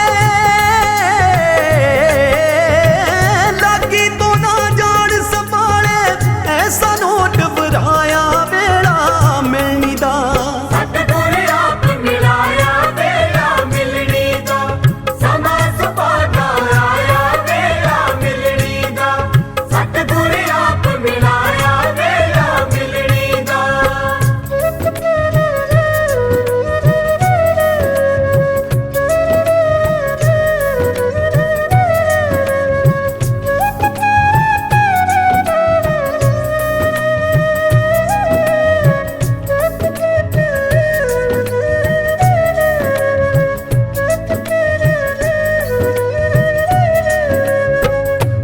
ਲਾਗੀ ਤੋਂ ਨਾ ਜਾਣ ਸੰਭਾਲੇ ਐਸਾ ਨੋਟ ਵਰਾਇਆ ਵੇਲਾ ਮਿਲਣੀ ਦਾ
ਸਤਿਗੁਰ ਆਪ ਮਿਲਾਇਆ ਵੇਲਾ ਮਿਲਣੀ ਦਾ ਸਮਾਂ ਸੁਭਾਗਾ ਆਇਆ ਵੇਲਾ ਮਿਲਣੀ ਦਾ ਸਤਿਗੁਰ ਆਪ ਮਿਲਾਇਆ ਵੇਲਾ ਮਿਲਣੀ ਦਾ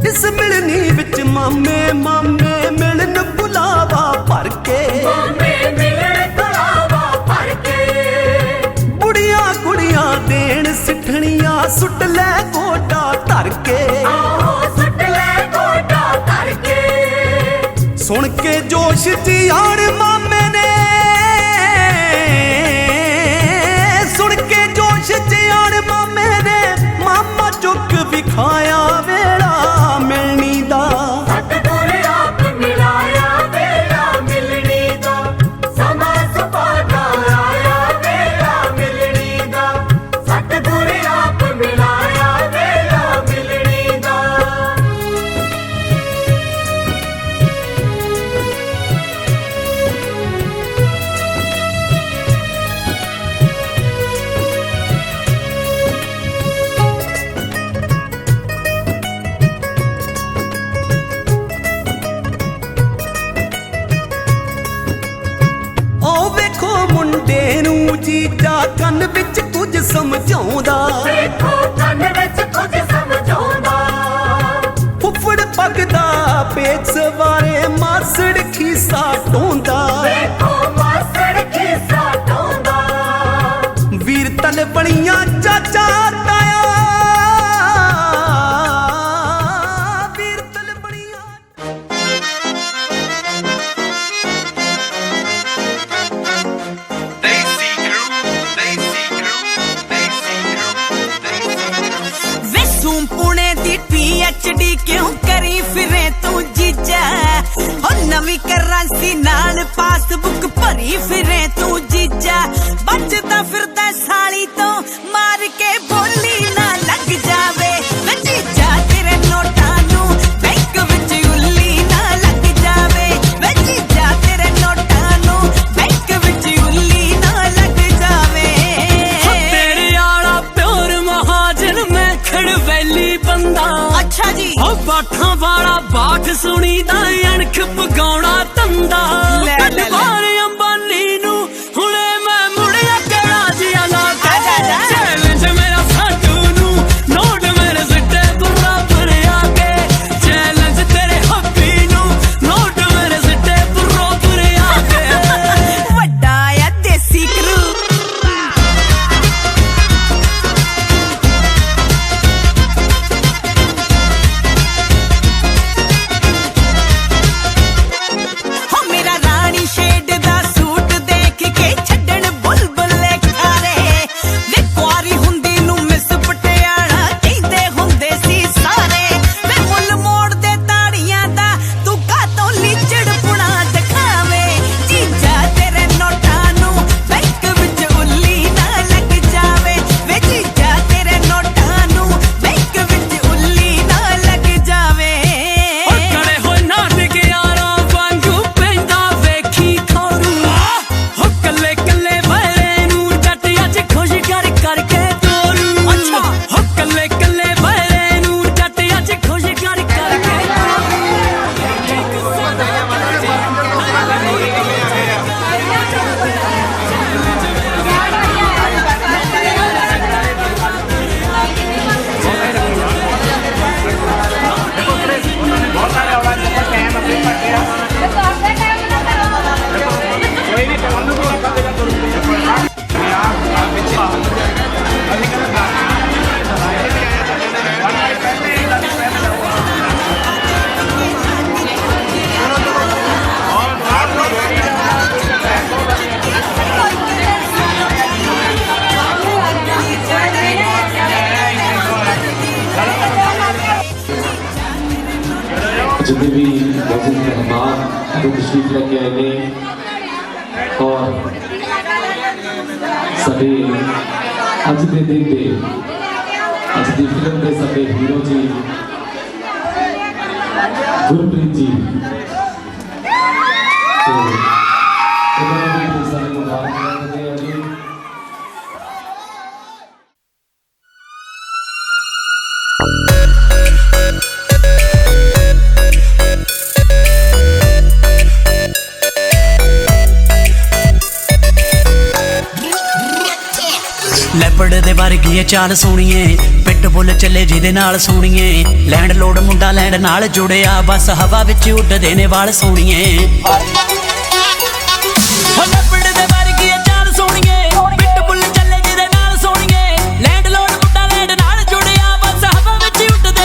ਇਸ ਮਿਲਣੀ ਵਿੱਚ ਮਾਮੇ ਮਾਮੇ ਮਿਲਣ ਬੁਲਾਵਾ ਭਰ ਕੇ
ਮਾਮੇ ਮਿਲਣ ਬੁਲਾਵਾ ਭਰ ਕੇ
ਬੁੜੀਆਂ ਕੁੜੀਆਂ ਦੇਣ ਸਿੱਠਣੀਆਂ ਸੁੱਟ ਲੈ ਗੋਡਾ ਧਰ धर के सुन के जोश च आण मामे ने सुन के जोश च आण मामे ने मामा चुक विखाया वेला मिलनी दा जीजा कन विच कुछ समझाउंदा फुफड़ पगदा पेच सवारे मासड़ खीसा ढोंदा वीर तल बणियां चाचा ताया वीर तल बणियां
PhD क्यों करी फिरे तू जीजा हो नवी करेंसी नाल पासबुक भरी फिरे तू जीजा बचदा फिरदा साली तो मार के बोली ना लग जावे वे जीजा तेरे नोटां नू बैंक विच उल्ली ना लग जावे वे जीजा तेरे नोटां नू बैंक विच उल्ली ना लग जावे
तेरे आला प्योर महाजन मैं खड़वैली बंदा
अच्छा जी
ओ बाठां वाला बाठ सुनी दा अणख पगाउणा तंदा बारे अंबानी नू हुणे मैं मुड़िया केड़ा जिया ला चैलेंज मेरा साडू नू नोट मेरे सिट्टे बराबर आके चैलेंज तेरे हब्बी नू नोट मेरे सिट्टे बराबर आके
वड्डा आ देसी क्रू
जितने भी मौजूद मेहमान जो तशरीफ लेके आए ने और सभी अज के दिन के अज की फिल्म के सभी हीरो जी गुरप्रीत जी तो उन्होंने भी सारे मुबारक देते हैं जी।
लैपड़ दे वर्गी चाल सोणीए पिट बुल चले जिदे नाल सोणीए लैंड लोड मुंडा लैंड नाल जुड़िया बस हवा विच उड्डदे ने वाल सोणीए लैपड़ दे वर्गी चाल सोणीए पिट बुल चले जिदे नाल सोणीए लैंड लोड मुंडा लैंड नाल जुड़िया बस हवा विच उड्डदे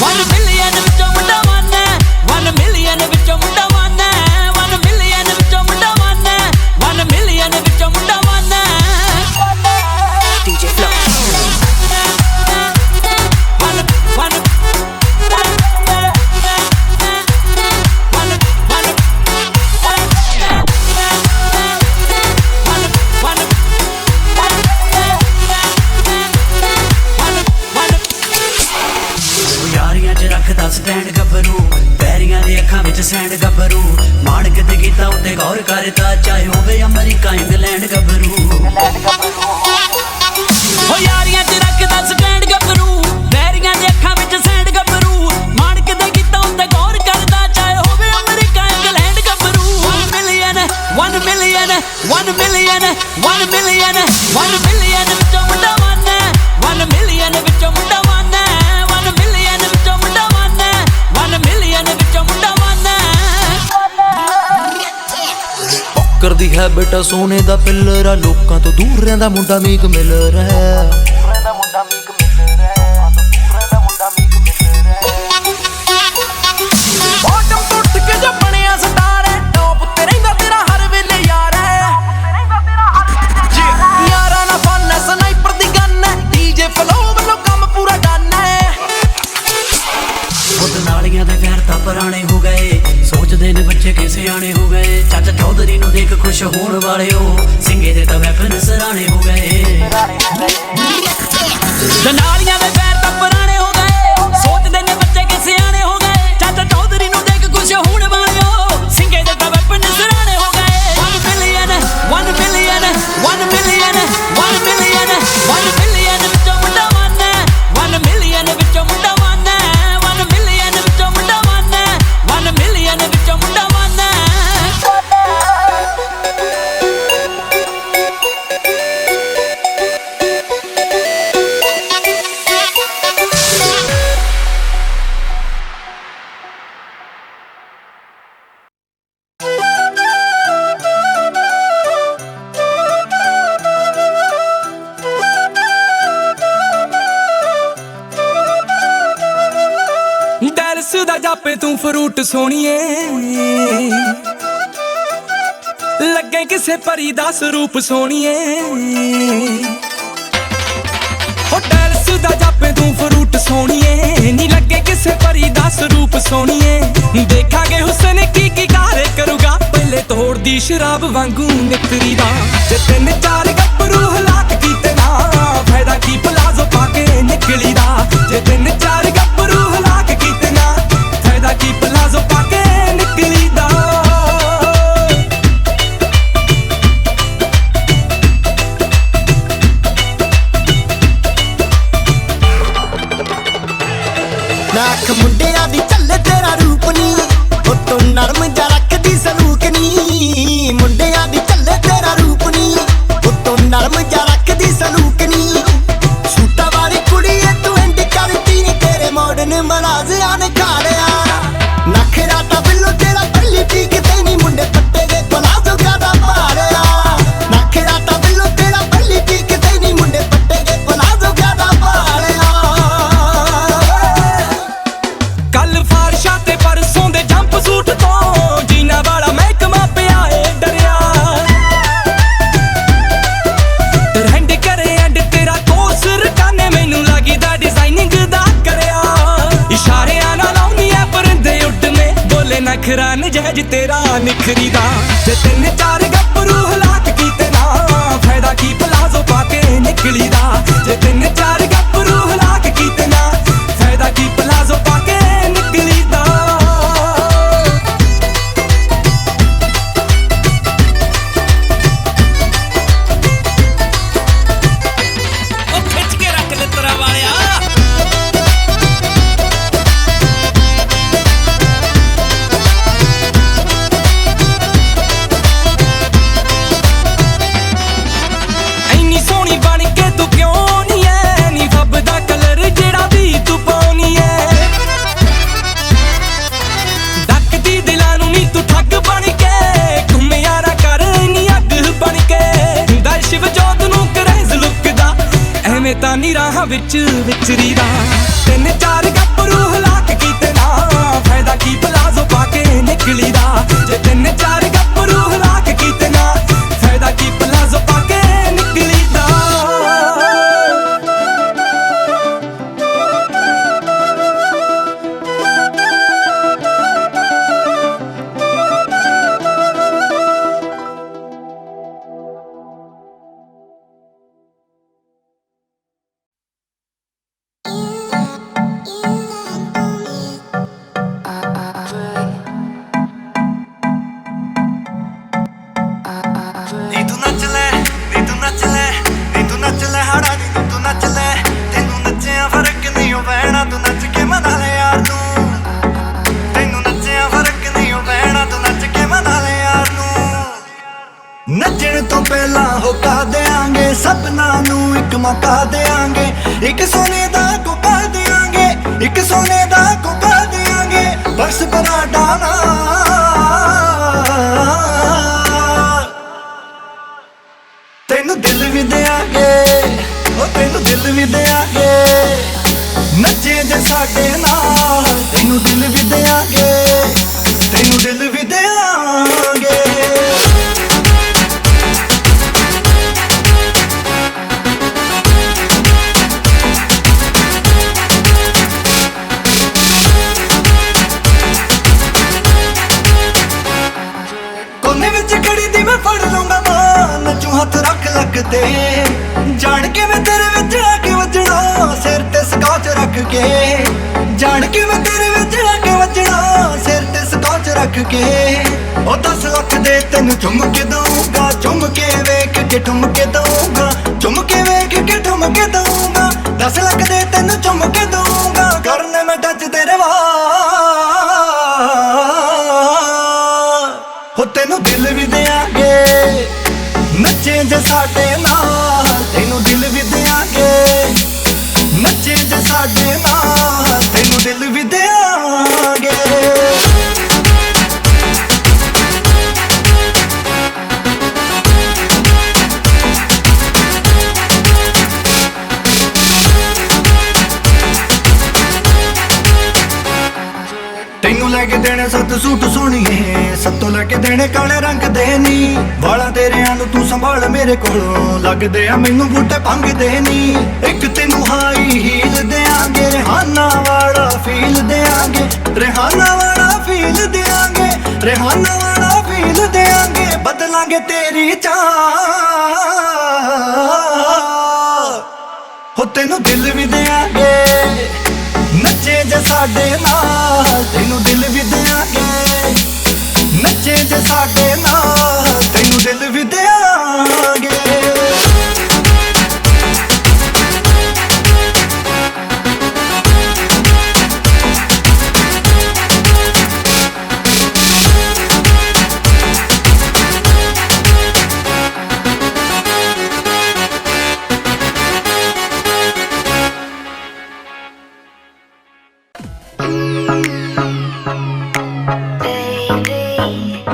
1 ਮਿਲੀਅਨ ਵਿੱਚੋਂ ਮੁੰਡਾ ਵਨ ਹੈ 1 ਮਿਲੀਅਨ ਵਿੱਚੋਂ ਮੁੰਡਾ ਵਨ ਹੈ 1 ਮਿਲੀਅਨ ਵਿੱਚੋਂ ਮੁੰਡਾ ਵਨ ਹੈ 1 ਮਿਲੀਅਨ ਵਿੱਚੋਂ ਮੁੰਡਾ ਵਨ ਹੈ DJ Flow ਰੱਖਦਾ ਸਟੈਂਡ ਗੱਭਰੂ ਪੈਰੀਆਂ ਦੇ ਅੱਖਾਂ ਵਿੱਚ ਸੈਂਡ ਗੱਭਰੂ ਮਾਣਕ ਤੇ ਕੀਤਾ ਉੱਤੇ ਗੌਰ ਕਰਦਾ ਚਾਹੇ ਹੋਵੇ ਅਮਰੀਕਾ ਇੰਗਲੈਂਡ ਗੱਭਰੂ ਹੋ ਯਾਰੀਆਂ 'ਚ ਰੱਖਦਾ ਸਟੈਂਡ ਗੱਭਰੂ ਪੈਰੀਆਂ ਦੇ ਅੱਖਾਂ ਵਿੱਚ ਸੈਂਡ ਗੱਭਰੂ ਮਾਣਕ ਤੇ ਕੀਤਾ ਉੱਤੇ ਗੌਰ ਕਰਦਾ ਚਾਹੇ ਹੋਵੇ ਅਮਰੀਕਾ ਇੰਗਲੈਂਡ ਗੱਭਰੂ 1 million 1 million 1 million 1 million 1 million ਵਿੱਚੋਂ ਮੁੰਡਾ ਵਨ ਹੈ 1 ਮਿਲੀਅਨ ਵਿੱਚੋਂ ਮੁੰਡਾ ਵਨ ਹੈ 1 ਮਿਲੀਅਨ ਵਿੱਚੋਂ ਮੁੰਡਾ ਵਨ ਹੈ 1 ਮਿਲੀਅਨ ਵਿੱਚੋਂ ਮੁੰਡਾ ਵਨ ਹੈ
ਕਰਦੀ ਹੈ ਬੇਟਾ ਸੋਨੇ ਦਾ ਪਿੱਲਰ ਆ ਲੋਕਾਂ ਤੋਂ ਦੂਰ ਰਹਿੰਦਾ ਮੁੰਡਾ ਮੀਕ ਮਿਲਰ ਹੈ
ਬਾਟਮ ਤੋਂ ਉੱਠ ਕੇ ਜੋ ਬਣਿਆ ਸਟਾਰ ਹੈ ਟੌਪ ਤੇ ਰਹਿੰਦਾ ਤੇਰਾ ਹਰ ਵੇਲੇ ਯਾਰ ਹੈ ਯਾਰਾਂ ਨਾਲ ਫਨ ਹੈ ਸਨਾਈਪਰ ਦੀ ਗਨ ਹੈ DJ Flow ਵੱਲੋਂ ਕੰਮ ਪੂਰਾ ਡਨ ਹੈ ਖੁਦ ਨਾਲੀਆਂ ਦੇ ਫੇਰ ਤਾਂ ਪੁਰਾਣੇ ਹੋ ਗਏ ਸੋਚਦੇ ਨੇ ਬੱਚੇ ਕਿ ਸਿਆਣੇ ਹੋ ਗਏ ਚਾਚਾ ਚੌਧਰੀ ਨੂੰ ਦੇਖ ਖੁਸ਼ ਹੋਣ ਵਾਲਿਓ ਸਿੰਘੇ ਦੇ ਤਾਂ ਵੈਪਨ ਸਰਾਣੇ ਹੋ ਗਏ ਨਾਲੀਆਂ ਦੇ ਫੇਰ ਤਾਂ ਪੁਰਾਣੇ ਹੋ ਗਏ ਸੋਚਦੇ ਨੇ ਬੱਚੇ ਕਿ ਸਿਆਣੇ ਹੋ ਗਏ ਚਾਚਾ ਚੌਧਰੀ ਨੂੰ ਦੇਖ ਖੁਸ਼ ਹੋਣ ਵਾਲਿਓ ਸਿੰਘੇ ਦੇ ਤਾਂ ਵੈਪਨ ਸਰਾਣੇ ਹੋ ਗਏ 1 million 1 million 1 million 1 million 1 million ਵਿੱਚੋਂ ਮੁੰਡਾ ਵਨ ਹੈ 1 ਮਿਲੀਅਨ ਵਿੱਚੋਂ ਮੁੰਡਾ ਵਨ ਹੈ 1 ਮਿਲੀਅਨ ਵਿੱਚੋਂ ਮੁੰਡਾ ਵਨ ਹੈ 1 ਮਿਲੀਅਨ ਵਿੱਚੋਂ ਮੁੰਡਾ ਵਨ ਹੈ ਡੈਲਸ ਦਾ ਜਾਪੇ ਤੂੰ ਫਰੂਟ ਸੋਹਣੀਏ ਲੱਗੇ ਕਿਸੇ ਪਰੀ ਦਾ ਸਰੂਪ ਸੋਹਣੀਏ ਹੋ ਡੈਲਸ ਦਾ ਜਾਪੇ ਤੂੰ ਫਰੂਟ ਸੋਹਣੀਏ ਨੀ ਲੱਗੇ ਕਿਸੇ ਪਰੀ ਦਾ ਸਰੂਪ ਸੋਹਣੀਏ ਦੇਖਾਂਗੇ ਹੁਸਨ ਕੀ ਕਾਰੇ ਕਰੂਗਾ ਪਹਿਲੇ ਤੋੜਦੀ ਸ਼ਰਾਬ ਵਾਂਗੂ ਨਿਕਰੀ ਦਾ ਜੇ 3-4 ਗੱਭਰੂ ਹਲਾਕ ਕੀਤੇ ਨਾ ਫਾਇਦਾ ਕੀ ਪਲਾਜ਼ੋ ਪਾ ਕੇ ਨਿਕਲੀ ਦਾ ਜੇ 3-4 ਗੱਭਰੂ ਹਲਾਕ ਕੀਤੇ ਨਾ ਫਾਇਦਾ ਕੀ ਪਲਾਜ਼ੋ ਪਾ ਕੇ ਨਿਕਲੀ ਦਾ
ਨਾਖ ਮੁੰਡਿਆਂ ਦੀ ਚੱਲੇ ਤੇਰਾ ਰੂਪ ਨੀ ਉਹ ਤੋਂ ਨਰਮ ਜਾ ਰੱਖਦੀ ਸਲੂਕ ਨੀ ਮੁੰਡਿਆਂ ਦੀ ਚੱਲੇ ਤੇਰਾ ਰੂਪ ਨੀ ਉਹ ਤੋਂ ਨਰਮ ਜਾ ਰੱਖਦੀ ਸਲੂਕ ਨੀ ਸੂਟਾਂ ਵਾਲੀ ਕੁੜੀ ਐ ਤੂੰ ਐਂਡ ਕਰਦੀ ਨੀ ਤੇਰੇ ਮਾਡਰਨ ਮਨਾਜ਼ਿਆਂ ਨੇ ਖਾੜਿਆ ਨਖਰਾ ਤਾਂ ਬਿੱਲੋ ਤੇਰਾ ਪਹਿਲੀ ਪੀਕ ਤੇ ਨੀ ਮੁੰਡੇ ਪੱਟੇ ਦੇ ਪਲਾਜ਼ੋ ਜ਼ਿਆਦਾ ਭਾੜਿਆ ਨਖਰਾ ਤਾਂ ਬਿੱਲੋ ਤੇਰਾ ਪਹਿਲੀ ਪੀਕ ਤੇ ਨੀ ਮੁੰਡੇ ਪੱਟੇ ਦੇ ਪਲਾਜ਼ੋ ਜ਼ਿਆਦਾ ਭਾੜਿਆ ਕੱਲ ਫਾਰਸ਼ਾ ਤੇ ਪਰਸੋਂ ਦੇ ਜੰਪ ਸੂਟ ਤੋਂ ਜੀਨਾ ਵਾਲਾ ਮਹਿਕਮਾ ਪਿਆ ਏ ਡਰਿਆ ਟ੍ਰੈਂਡ ਕਰੇ ਐਂਡ ਤੇਰਾ ਕੋਰਸ ਰਕਾਨੇ ਮੈਨੂੰ ਲੱਗਦਾ ਡਿਜ਼ਾਈਨਿੰਗ ਦਾ ਕਰਿਆ ਇਸ਼ਾਰਿਆਂ ਨਾਲ ਆਉਣੀ ਐ ਪਰਿੰਦੇ ਉੱਡਨੇ ਬੋਲੇ ਨਖਰਾ ਨਜਾਇਜ਼ ਤੇਰਾ ਨਿਖਰੀ ਦਾ ਜੇ 3-4 ਗੱਭਰੂ ਹਲਾਕ ਕੀਤੇ ਨਾ ਫਾਇਦਾ ਕੀ ਪਲਾਜ਼ੋ ਪਾ ਕੇ ਨਿਕਲੀ ਦਾ ਜੇ 3-4 ਗੱਭਰੂ ਹਲਾਕ ਕੀਤੇ ਨਾ ਫਾਇਦਾ ਕੀ ਪਲਾਜ਼ੋ ਪਾ ਕੇ ਨਿਕਲੀ ਦਾ
ਉਹ ਖਿੱਚ ਕੇ ਰੱਖ ਦੇ ਤਰਾ ਵਾਲਿਆ ਇੰਨੀ ਸੋਹਣੀ ਬਣ ਕੇ ਤੂੰ ਕਿਉਂ ਨੀ ਐ ਨੀ ਫੱਬਦਾ ਕਲਰ ਜਿਹੜਾ ਵੀ ਤੂੰ ਪਾਉਣੀ ਐ ਡੱਕਦੀ ਦਿਲਾਂ ਨੂੰ ਨੀ ਤੂੰ ਠੱਗ ਬਣ ਕੇ ਘੁੰਮਿਆਰਾ ਕਰ ਨੀ ਅੱਗ ਬਣ ਕੇ ਦਾ ਸ਼ਿਵ ਜੋਤ ਨੂੰ ਕਰੇਜ਼ ਲੁੱਕਦਾ ਐਵੇਂ ਤਾਂ ਨੀ ਰਾਹਾਂ ਵਿੱਚ ਵਿਚਰੀ ਦਾ 3-4 ਗੱਭਰੂ ਹਲਾ
कीते ना फायदा की प्लाजो पाके निकली दा जे 3-4 गब्बरू हलाक कीते ना फायदा की प्लाजो पाके निकली दा नचण तो पहला होका देंगे सपना नू एक मौका देंगे एक सोने दा कोका देंगे एक सोने दा कोका देंगे बस बना डाना तेनू दिल भी देंगे ओ तेनू दिल भी देंगे नचे जे साडे नाल तेनू दिल भी देंगे तेनू दिल भी देंगे हथ रख लगते जान के मैं तेरे विच आके वजना सिर ते स्कॉच रख के जान के मैं तेरे विच आके वजना सिर ते स्कॉच रख के ओ 10 लाख दे तेनू चुम के दूंगा चुम के वेख के ठुम के दूंगा चुम के वेख के ठुम के दूंगा 10 लाख दे तेनू चुम के दूंगा करने में टच तेरे हो तेनू दिल भी देंगे नचे जे साडे नाल तेनू दिल भी देंगे नचे जे साडे नाल तेनू दिल भी देंगे तेनू लैके देने 7 सूट सोहणीए सत्तों लैके देने काले रंग दे नी वाला तेरे आलू तू संभाल मेरे कोलों लगदे आ मैनू बूटे भंग दे नी एक तेनू हाई हील देंगे रेहाना वाला फील देंगे रेहाना वाला फील देंगे रेहाना वाला फील देंगे बदलांगे तेरी चाह हो तेनू दिल भी देंगे नचे जे साडे नाल तेनू दिल भी देंगे नचे जे साडे नाल तेनू दिल भी देंगे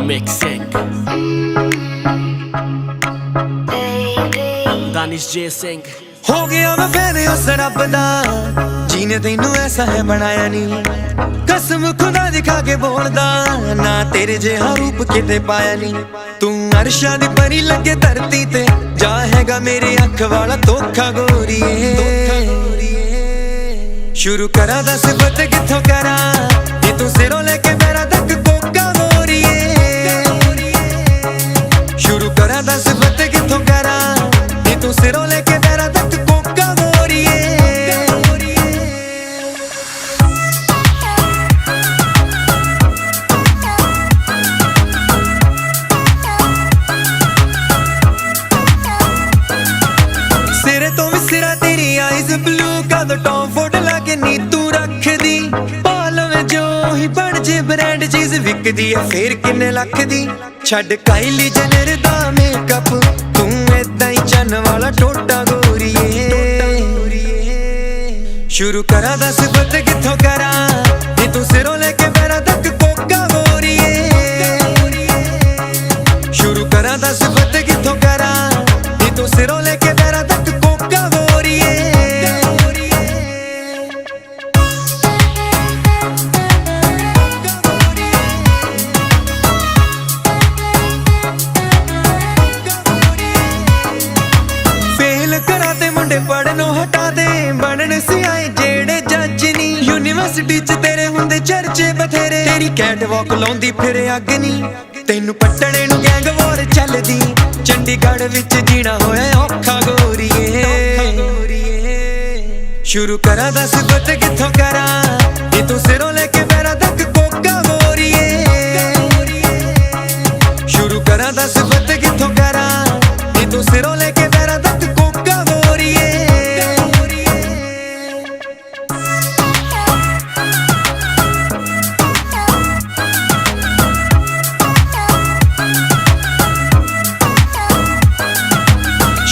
Mixing Danish J Singh
हो गया मैं फैन उस रब दा जीने तेनू ऐसा है बनाया नहीं कसम खुदा दिखा के बोलदा ना तेरे जेहा रूप किते पाया नहीं तू अर्शां दी परी लगे धरती ते जा हैगा मेरे अख वाला धोखा गोरीए शुरू करा दस बत किथों करा ये तू सिरों लेके मेरा तक कोका गोरीए शुरू करा दस बत किथों करा ये तू सिरों लेके मेरा तक कोका गोरीए सिरे तो भी सिरा तेरी आईज ब्लू का दो टॉप फोटो लाके नी तू रख दी पाल में जो ही बन जे ब्रांड चीज विकदी है फिर किन्ने लख दी छड़ काइली जेनर दा मेकअप तू ऐदा ही चन वाला टोटा गोरीए शुरू करा दस बत किथों करा ये तू सिरों लेके मेरा तक कोका गोरीए शुरू करा दस बत किथों करा ये तू सिरों लेके मेरा तक कोका गोरीए ਯੂਪੀ ਚ ਤੇਰੇ ਹੁੰਦੇ ਚਰਚੇ ਬਥੇਰੇ ਤੇਰੀ ਕੈਟ ਵਾਕ ਲਾਉਂਦੀ ਫਿਰ ਅੱਗ ਨੀ ਤੈਨੂੰ ਪੱਟਣੇ ਨੂੰ ਗੈਂਗ ਵਾਰ ਚੱਲਦੀ ਚੰਡੀਗੜ੍ਹ ਵਿੱਚ ਜੀਣਾ ਹੋਇਆ ਔਖਾ ਗੋਰੀਏ ਸ਼ੁਰੂ ਕਰਾਂ ਦੱਸ ਗੁੱਤ ਕਿੱਥੋਂ ਕਰਾਂ ਜੇ ਤੂੰ ਸਿਰੋਂ ਲੈ ਕੇ ਮੇਰਾ ਤੱਕ ਕੋਕਾ ਗੋਰੀਏ ਸ਼ੁਰੂ ਕਰਾਂ ਦੱਸ ਗੁੱਤ ਕਿੱਥੋਂ ਕਰਾਂ ਜੇ ਤੂੰ ਸਿਰੋਂ ਲੈ ਕੇ ਮੇਰਾ ਤੱਕ ਕੋਕਾ ਗੋਰੀਏ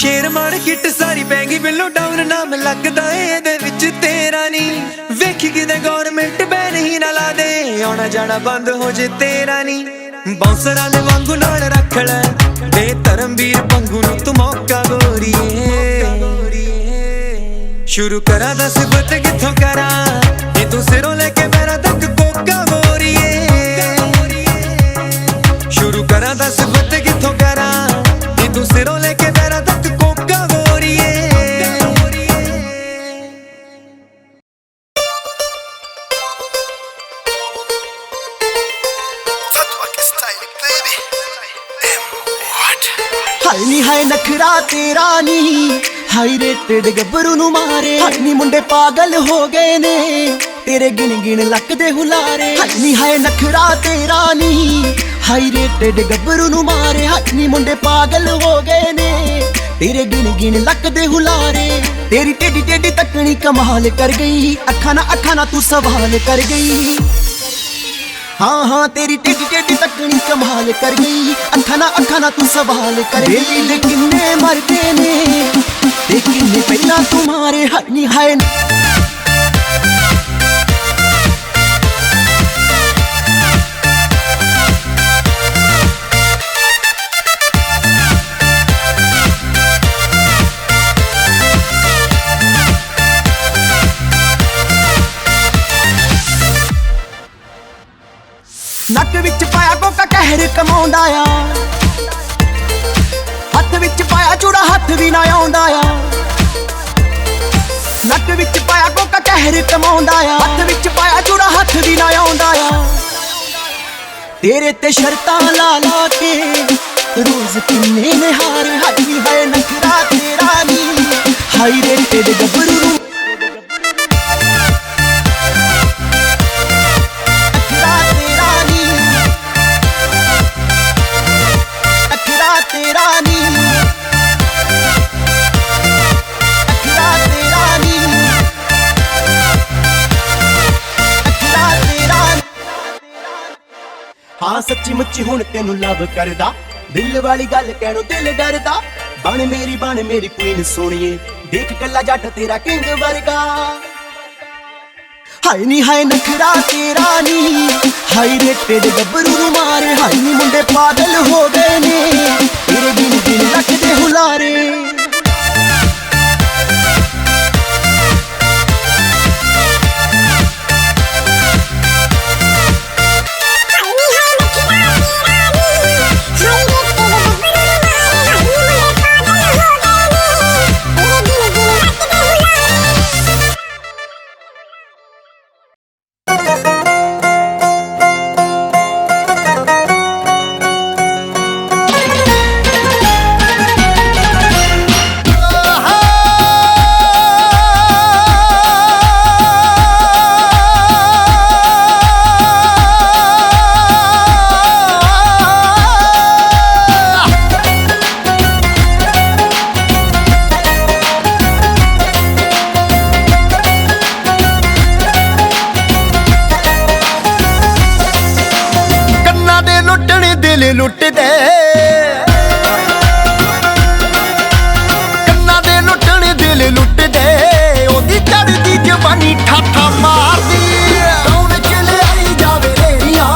ਸ਼ੇਰ ਮਾਰਕੀਟ ਸਾਰੀ ਪੈਂਗੀ ਬਿੱਲੋ ਡਾਊਨ ਨਾਮ ਲੱਗਦਾ ਏ ਇਹਦੇ ਵਿੱਚ ਤੇਰਾ ਨਹੀਂ ਵੇਖੀ ਕਿਤੇ ਗਵਰਨਮੈਂਟ ਬੈਨ ਹੀ ਨਾ ਲਾ ਦੇ ਆਉਣਾ ਜਾਣਾ ਬੰਦ ਹੋ ਜੇ ਤੇਰਾ ਨਹੀਂ ਬਾਉਂਸਰਾਂ ਦੇ ਵਾਂਗੂ ਨਾਲ ਰੱਖ ਲੈ ਬੇ ਧਰਮਵੀਰ ਪੰਗੂ ਨੂੰ ਤੂੰ ਮੌਕਾ ਗੋਰੀਏ ਸ਼ੁਰੂ ਕਰਾਂ ਦੱਸ ਗੁੱਤ ਕਿੱਥੋਂ ਕਰਾਂ ਜੇ ਤੂੰ ਸਿਰੋਂ ਲੈ ਕੇ ਮੇਰਾ ਤੱਕ ਕੋਕਾ ਗੋਰੀਏ ਸ਼ੁਰੂ ਕਰਾਂ ਦੱਸ ਗੁੱਤ ਕਿੱਥੋਂ ਕਰਾਂ ਜੇ ਤੂੰ ਸਿਰੋਂ ਲੈ ਕੇ ਮੇਰਾ ਤੱਕ ਕੋਕਾ ਗੋਰੀਏ
ਹਾਏ ਨੀ ਹਾਏ ਨਖਰਾ ਤੇਰਾ ਨੀ ਹਾਈ ਰੇਟਡ ਗੱਭਰੂ ਨੂੰ ਮਾਰੇ ਹਾਏ ਨੀ ਮੁੰਡੇ ਪਾਗਲ ਹੋ ਗਏ ਨੇ ਤੇਰੇ ਗਿਣ ਗਿਣ ਲੱਕ ਦੇ ਹੁਲਾਰੇ ਹਾਏ ਨੀ ਹਾਏ ਨਖਰਾ ਤੇਰਾ ਨੀ ਹਾਈ ਰੇਟਡ ਗੱਭਰੂ ਨੂੰ ਮਾਰੇ ਹਾਏ ਨੀ ਮੁੰਡੇ ਪਾਗਲ ਹੋ ਗਏ ਨੇ ਤੇਰੇ ਗਿਣ ਗਿਣ ਲੱਕ ਦੇ ਹੁਲਾਰੇ ਤੇਰੀ ਟੇਡੀ ਟੇਡੀ ਤੱਕਣੀ ਕਮਾਲ ਕਰ ਗਈ ਅੱਖਾਂ ਨਾ ਤੂੰ ਸਵਾਲ ਕਰ ਗਈ हाँ हाँ तेरी टेढ़ी टेढ़ी तकनी कमाल कर गई अखा ना तू सवाल कर गई दे किन्ने मरदे ने ते किन्ने पहला तुम्हारे हनी हाय नक विच पाया कोका कहर कमाउंदा आ हथ विच पाया चूड़ा हथ भी ना आउंदा आ नक विच पाया कोका कहर कमाउंदा आ हथ विच पाया चूड़ा हथ भी ना आउंदा आ तेरे ते शर्तां ला ला के रोज किन्ने निहार हाई है नखरा तेरा नी हाई रे तेरे गबरू हाँ सच्ची मुच्ची हुण तेनू लव करदा दिल वाली गल कहणों दिल डरदा बन मेरी क्वीन सोनिए देख कल्ला जट तेरा किंग वर्गा हाय नी हाय नखरा तेरा नी हाय रेटेड गब्बरू नू मारे हाय नी मुंडे पागल हो गए ने तेरे गिन गिन लख दे हुलारे लुट दे कन्ना दे लुटने दिल लुट दे ओदी चढ़दी जवानी ठाठा मारदी कौन चले आई जावे रेड़ियां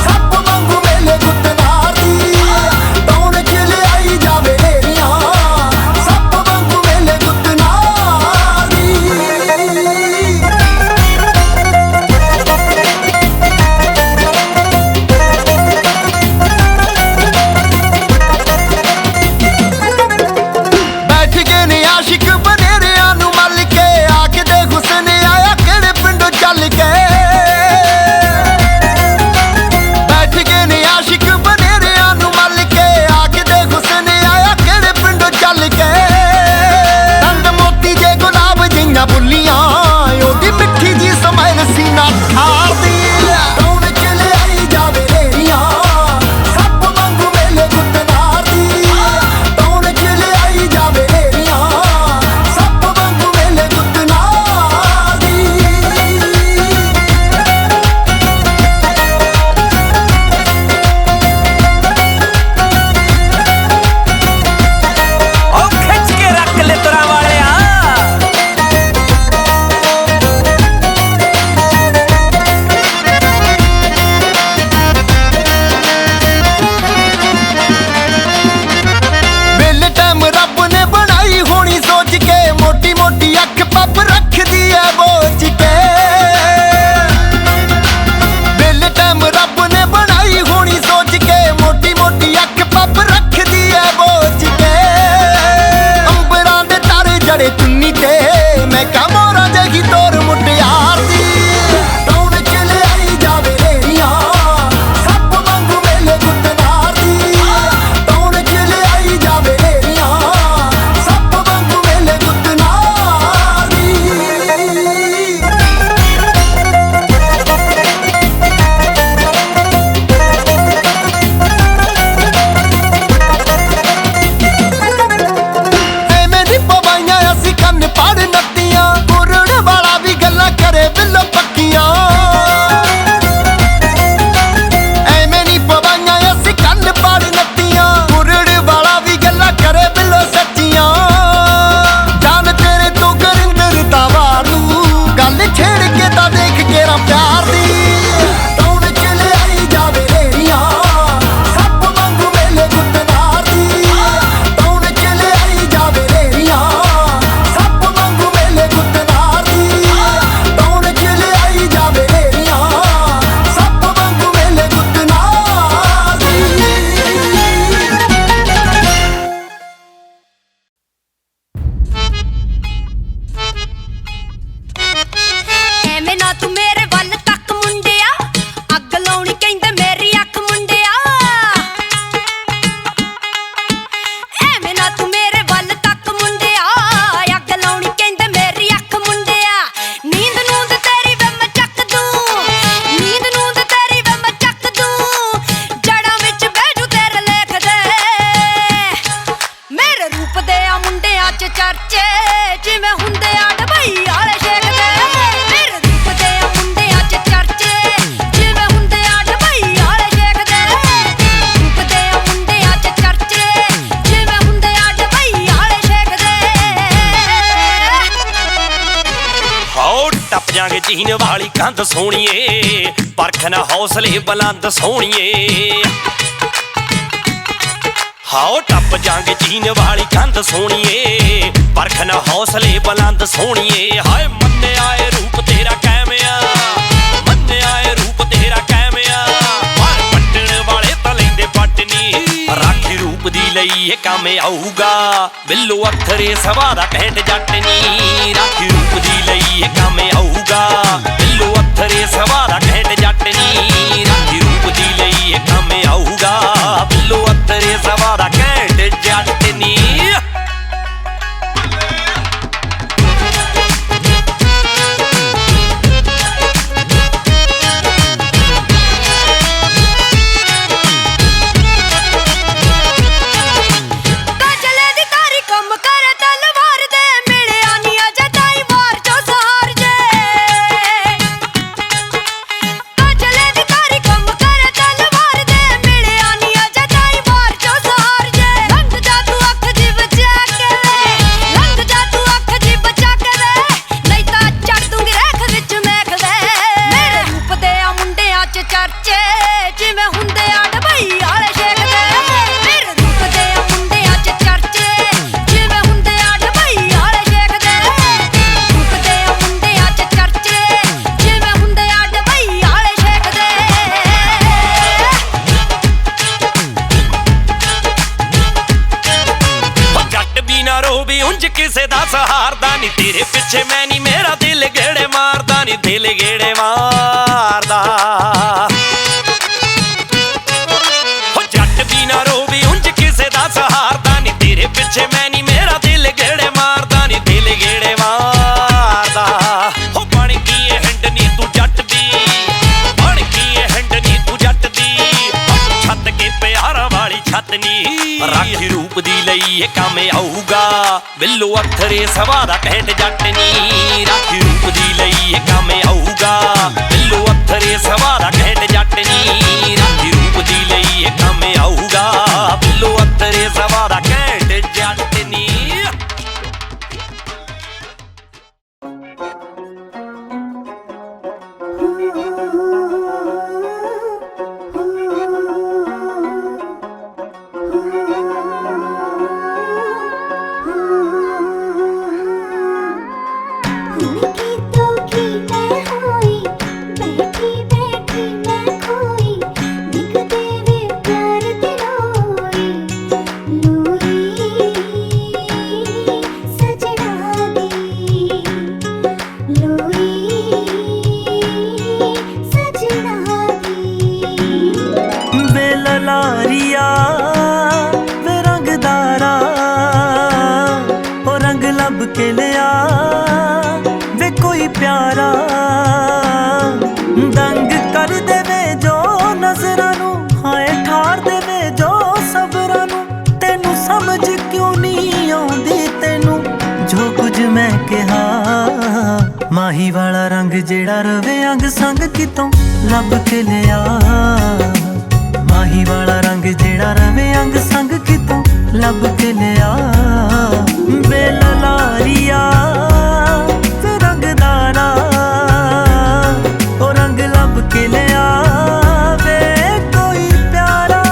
सप वांगू मेले गुत्तनारदी कौन चले आई जावे रेड़ियां सप वांगू मेले गुत्तनारदी मैं क्या मोरा जगी तोर मुटियार दी टौन च ले आई जावे रेड़ियां सप वांगू मेले गुटनार दी टौन च ले आई जावे रेड़ियां सप वांगू मेले गुटनार दी ਐਵੇਂ ਨੀ ਪਵਾਈਆਂ ਅਸੀਂ ਕੰਨ ਪੜ ਨੱਤੀਆਂ ਉਰੜ ਵਾਲਾ ਵੀ ਗੱਲਾਂ ਕਰੇ ਬਿੱਲੋ ਪੱਕੀਆਂ ਐਵੇਂ ਨੀ ਪਵਾਈਆਂ ਅਸੀਂ ਕੰਨ ਪੜ ਨੱਤੀਆਂ ਉਰੜ ਵਾਲਾ ਵੀ ਗੱਲਾਂ ਕਰੇ ਬਿੱਲੋ ਸੱਚੀਆਂ ਜਾਨ ਤੇਰੇ ਤੋਂ ਗਰਿੰਦਰ ਦਾ ਵਾਲੂ ਗੱਲ ਛੇੜ ਕੇ ਤਾਂ ਦੇਖ ਕੇਰਾ ਪਿਆਰ ਦੀ ਟੌਣ ਚ ਲੈ ਆਈ ਜਾਵੇ ਰੇੜੀਆਂ ਸੱਪ ਵਾਂਗੂ ਮੇਲੇ ਗੁੱਟਨਾਰ ਦੀ ਟੌਣ ਚ ਲੈ ਆਈ ਜਾਵੇ ਰੇੜੀਆਂ ਸੱਪ ਵਾਂਗੂ ਮੇਲੇ ਗੁੱਟਨਾਰ ਦੀ ਟੌਣ ਚ ਲੈ ਆਈ ਜਾਵੇ ਰੇੜੀਆਂ ਸੱਪ ਵਾਂਗੂ ਮੇਲੇ ਗੁੱਟਨਾਰ ਦੀ
ਐਵੇਂ ਨਾ ਤੂੰ ਮੇਰੇ ਵੱਲ ਤੱਕ ਮੁੰਡਿਆ ਅੱਗ ਲਾਉਣੀ ਕਹਿੰਦੇ ਮੇਰੀ ਅੱਖ ਮੁੰਡਿਆ ਐਵੇਂ ਨਾ ਤੂੰ ਮੇਰੇ ਵੱਲ ਤੱਕ ਮੁੰਡਿਆ ਅੱਗ ਲਾਉਣੀ ਕਹਿੰਦੇ ਮੇਰੀ ਅੱਖ ਮੁੰਡਿਆ ਨੀਂਦ ਨੂੰਦ ਤੇਰੀ ਵੇ ਮੈਂ ਚੱਕ ਦੂੰ ਨੀਂਦ ਨੂੰਦ ਤੇਰੀ ਵੇ ਮੈਂ ਚੱਕ ਦੂੰ ਜੜਾਂ ਵਿੱਚ ਬਹਿ ਜੂ ਤੇਰੇ ਲੇਖ ਦੇ ਮੇਰੇ ਰੂਪ ਦੇ ਆ ਮੁੰਡਿਆਂ 'ਚ ਚਰਚੇ ਜਿਵੇਂ ਹੁੰਦੇ ਆ ਡਬਈ ਵਾਲੇ ਸ਼ੇਖ ਦੇ ਮੇਰੇ ਰੂਪ ਦੇ ਆ ਮੁੰਡਿਆਂ 'ਚ ਚਰਚੇ ਜਿਵੇਂ ਹੁੰਦੇ ਆ ਡਬਈ ਵਾਲੇ ਸ਼ੇਖ ਦੇ ਰੂਪ ਦੇ ਆ ਮੁੰਡਿਆਂ 'ਚ ਚਰਚੇ ਜਿਵੇਂ ਹੁੰਦੇ ਆ ਡਬਈ ਵਾਲੇ ਸ਼ੇਖ ਦੇ
ਹਾਓ ਟੱਪ ਜਾਗੇ ਚੀਨ ਵਾਲੀ ਕੰਧ ਸੋਹਣੀਏ ਪਰਖ ਨਾ ਹੌਸਲੇ ਬੁਲੰਦ ਸੋਹਣੀਏ ਹਾਓ ਟੱਪ ਜਾਗੇ ਚੀਨ ਵਾਲੀ ਕੰਧ ਸੋਹਣੀਏ ਪਰਖ ਨਾ ਹੌਸਲੇ ਬੁਲੰਦ ਸੋਹਣੀਏ ਹਾਏ ਮੰਨਿਆ ਏ ਰੂਪ ਤੇਰਾ ਕੈਮਿਆ ਮੰਨਿਆ ਏ ਰੂਪ ਤੇਰਾ ਕੈਮਿਆ ਪਰ ਪੱਟਣ ਵਾਲੇ ਤਾਂ ਲੈਂਦੇ ਪੱਟਨੀ ਰਾਖੀ ਰੂਪ ਦੀ ਲਈ ਇਹ ਕੰਮ ਆਊਗਾ ਬਿੱਲੋ ਅੱਖਰੇ ਸਵਾ ਦਾ ਕਹਿਣ ਜੱਟ ਨੀ ਰਾਖੀ ਰੂਪ ਦੀ ਲਈ ਇਹ ਕੰਮ ਆਊਗਾ ਬਿੱਲੋ ਅੱਖਰੇ ਸਵਾ ਦਾ ਕਹਿਣ ਜੱਟ ਨੀ ਰਾਖੀ ਰੂਪ ਦੀ ਲਈ ਇਹ ਕੰਮ ਆਊਗਾ ਬਿੱਲੋ ਅੱਖਰੇ ਸਵਾ ਦਾ ਕਹਿਣ ਜੱਟ ਨੀ
ਕਾਜਲੇ ਦੀ ਤਾਰੀ ਕੰਮ ਕਰੇ ਤਲਵਾਰ ਦੇ ਮਿਲਿਆ ਨੀ ਅਜੇ ਤਾਈ ਵਾਰ ਚੋਂ ਸਹਾਰ ਜੇ ਕਾਜਲੇ ਦੀ ਤਾਰੀ ਕੰਮ ਕਰੇ ਤਲਵਾਰ ਦੇ ਮਿਲਿਆ ਨੀ ਅਜੇ ਤਾਈ ਵਾਰ ਚੋਂ ਸਹਾਰ ਜੇ ਲੰਘ ਜਾ ਤੂੰ ਅੱਖ ਜੀ ਬਚਾ ਕੇ ਲੰਘ ਜਾ ਤੂੰ ਅੱਖ ਜੀ ਬਚਾ ਕੇ ਨਹੀਂ ਤਾਂ ਚੱਕ ਦੂੰਗੀ ਰੇਖ ਵਿੱਚ ਮੇਖ ਦੇ ਮੇਰੇ ਰੂਪ ਦੇ ਆ ਮੁੰਡਿਆਂ 'ਚ ਚਰਚੇ ਜਿਵੇਂ ਹੁੰਦੇ ਆ ਡਬਈ ਵਾਲੇ ਸ਼ੇਖ ਦੇ ਮੇਰੇ ਰੂਪ ਦੇ ਆ ਮੁੰਡਿਆਂ 'ਚ ਚਰਚੇ ਜਿਵੇਂ ਹੁੰਦੇ ਆ ਡਬਈ ਵਾਲੇ ਸ਼ੇਖ ਦੇ ਰੂਪ ਦੇ ਆ ਮੁੰਡਿਆਂ 'ਚ ਚਰਚੇ ਜਿਵੇਂ ਹੁੰਦੇ ਆ ਡਬਈ ਵਾਲੇ ਸ਼ੇਖ ਦੇ
ਜੱਟ ਵੀ ਨਾ ਰੋਵੇ ਉਂਝ ਕਿਸੇ ਦਾ ਸਹਾਰਦਾ ਨੀ ਤੇਰੇ ਪਿੱਛੇ ਮੈਂ ਨੀ ਮੇਰਾ ਦਿਲ ਗੇੜੇ ਮਾਰਦਾ ਨੀ ਦਿਲ ਗੇੜੇ ਮਾਰਦਾ ਹੋ ਜੱਟ ਵੀ ਨਾ ਰੋਵੇ ਉਂਝ ਕਿਸੇ ਦਾ ਸਹਾਰਦਾ ਨੀ ਤੇਰੇ ਪਿੱਛੇ ਮੈਂ ਨੀ ਮੇਰਾ ਦਿਲ ਗੇੜੇ ਮਾਰਦਾ ਨੀ ਦਿਲ ਗੇੜੇ ਮਾਰਦਾ ਹੋ ਬਣ ਗਈ ਏ ਹਿੰਡ ਨੀ ਤੂੰ ਜੱਟ ਦੀ ਬਣ ਗਈ ਏ ਹਿੰਡ ਨੀ ਤੂੰ ਜੱਟ ਦੀ ਛੱਤ ਕੇ ਪਿਆਰਾਂ ਵਾਲੀ ਛੱਤ ਨੀ ਰਾਖੀ ਰੂਪ ਦੀ ਲਈ ਇਹ ਕੰਮ ਆਊਗਾ ਬਿੱਲੋ ਅੱਖਰੇ ਸਵਾ ਦਾ ਕਹਿਣ ਜੱਟ ਨੀ ਰਾਖੀ ਰੂਪ ਦੀ ਲਈ ਇਹ ਕੰਮ ਆਊਗਾ ਬਿੱਲੋ ਅੱਖਰੇ ਸਵਾ ਦਾ ਕਹਿਣ ਜੱਟ ਨੀ ਰਾਖੀ ਰੂਪ ਦੀ ਲਈ ਇਹ ਕੰਮ ਆਊਗਾ ਬਿੱਲੋ ਅੱਖਰੇ ਸਵਾ ਦਾ ਕਹਿਣ ਜੱਟ ਨੀ
सजना दी
प्यारा दंग कर देवे जो नजरां नू हाय ठार देवे जो सबरां नू तेनू समझ क्यों नहीं आउंदी तेनू जो कुछ मैं कहा माही वाला रंग जेड़ा रवे अंग संग कितों लब के लिया माही वाला रंग जेड़ा रवे अंग संग कितों लब के लिया बेललारिया ते रंगदारा ओ रंग लब के लिया वे कोई प्यारा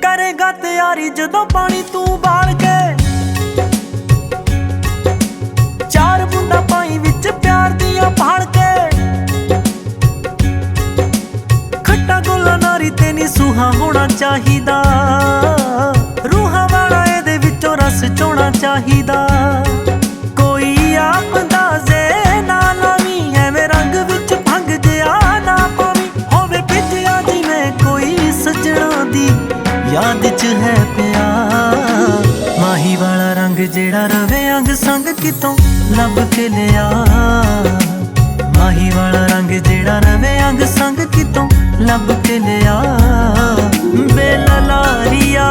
करेगा तैयारी जदों पानी तू बाल के चार बूंदा पाई विच प्यार दिया भाड़ के खट्टा गोला नारी तेनी सुहा होना चाहिदा रूहां वाला एदे विचों रस चोना चाहिदा कोई आप अंदाजे ना लावी एवें रंग विच भंग जिया ना पावी होवे पिछया जिवें कोई सजना दी याद च है पिया माही वाला रंग जेड़ा रवे अंग संग कितों लब के लिया माही वाला रंग जेड़ा रवे अंग संग कितों लब के लिया बेललारिया